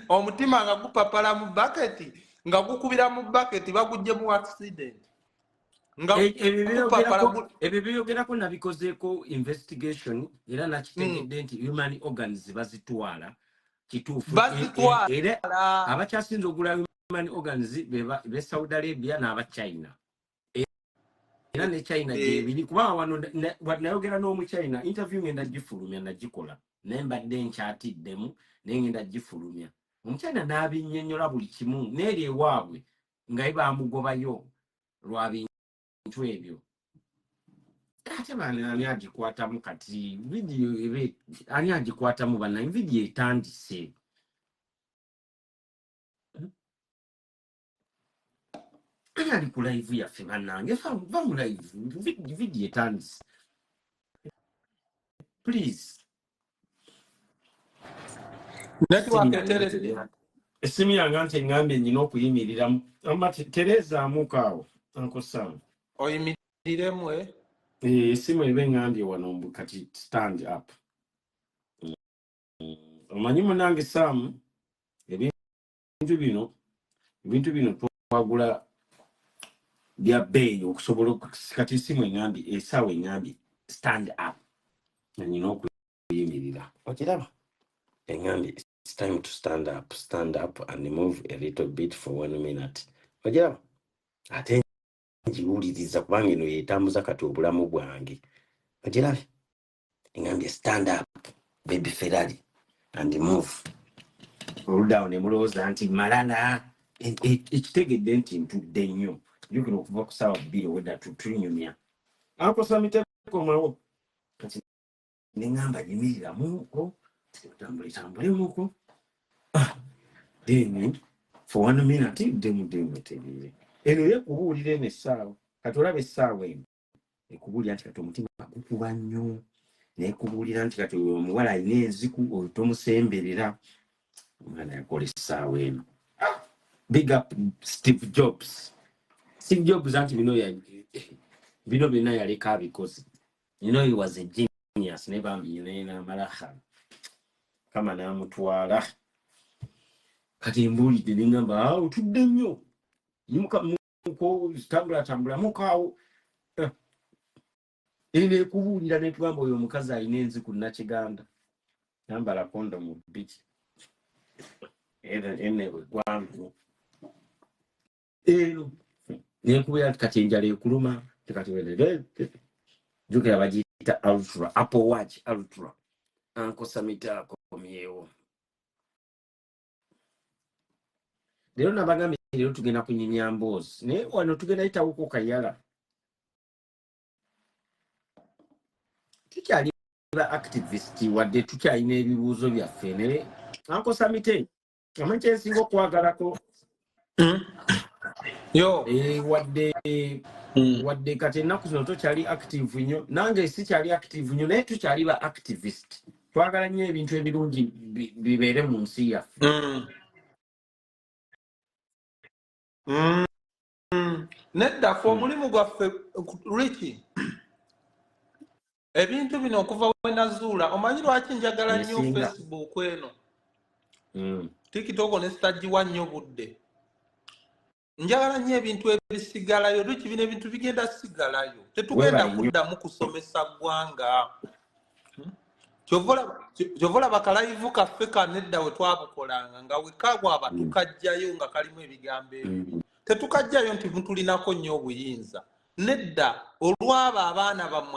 omutima nga gupapala mu baketi nga gukubira mu baketi bagujje mu accident nga ebyo byogerako nabikozeeko investigation era nakitegedde nti human organs bazitwala kituufu era abakyasinza ogula human organs be Saudi Arabia n'aba China era ne China gyebiri kubanga wano nayogera n'omuchina interview ngenda gifulumya nagikola naye mbadde nkyatiddemu naye ngenda gifulumya omuchina n'abinnyonnyola buli kimu n'eri ewaabwe nga bamugobayo lwa bintu ebyo ate bana ani agikwatamu kati video ebe ani agikwatamu bana video etandise ani ali ku live yaffe bannange va mu live video etandise please esimu yange nti eŋŋambye nnyina okuyimirira terezaamuko awo ankosamu oyimiriremu esimu eba eŋŋambye wano kati stand up omanyi munange Sam ebintu bino twagula bya bbeeyi okusobola kati esimu eŋŋambye esaawa eŋŋambye stand up nanyina okuyimirira okiraba eŋŋambye it's time to stand up and move a little bit for 1 minute okiraba ate ngiwuliriza kubanga eno yeetambuza kati obulamu bwange okirabye eŋŋambye stand up baby Ferrari and move oluddawo ne mulowooza nti malala ekitegedde nti ntudde nnyo jukira okuva ku ssaawa 2 wedda tunyumya ankosa mitekomawo kati neŋŋamba yimiriramuko tambulemuko then for 1 minute demu tegeere eno yekubuulira eno essaawa kati olaba essaawa eno ekubuulira nti kati omutima gukuba nnyo nekubuulira nti kati oyo omuwala alina enziku oyo tomusemberera omwana yakola essaawa eno big up Steve Jobs anti bino byonna yaleka abikoze he was a genius ne bambi n'amalaha kama n'amutwala kati mbuulidde neŋŋamba otudde nnyo tambula mukaawo eno ekubuulira netugamba oyo omukazi alina enziku nakiganda yambala kondomu bbiri ene bwegwangu eno nekubira kati enjala ekuluma tekati jukira bagiyita ultra Apple Watch ultra ankosa mitakomyewo leero nabagambye leero tugenda kunyinya mboozi naye wano tugenda yitawuko kayala tukyali ba activist wadde tukyalina ebibuuzo byaffe naye ankosa mite amanyi kyensinga okwagalako wadde kati ennaku zino tokyali active nnyo nange sikyali active nnyo naye tukyali ba activist twagala nnyo ebintu ebirungi bibeere mu nsi yaffe nedda fe omulimu gwaffe Ricky ebintu bino okuva wenazuula omanyi lwaki njagala nnyo Facebook eno TikTok ne sitagiwa nnyo budde njagala nnyo ebintu ebisigalayo Ricky bino ebintu bigenda sigalayo tetugenda kuddamu kusomesa ggwanga kyovola bakalayivu kaffe kanedda we twabukolanga nga wekagwaba tukajjayo nga kalimu ebigambo ebibi tetukajjayo nti mutulinako nnyo obuyinza nedda olwaba abaana bammwe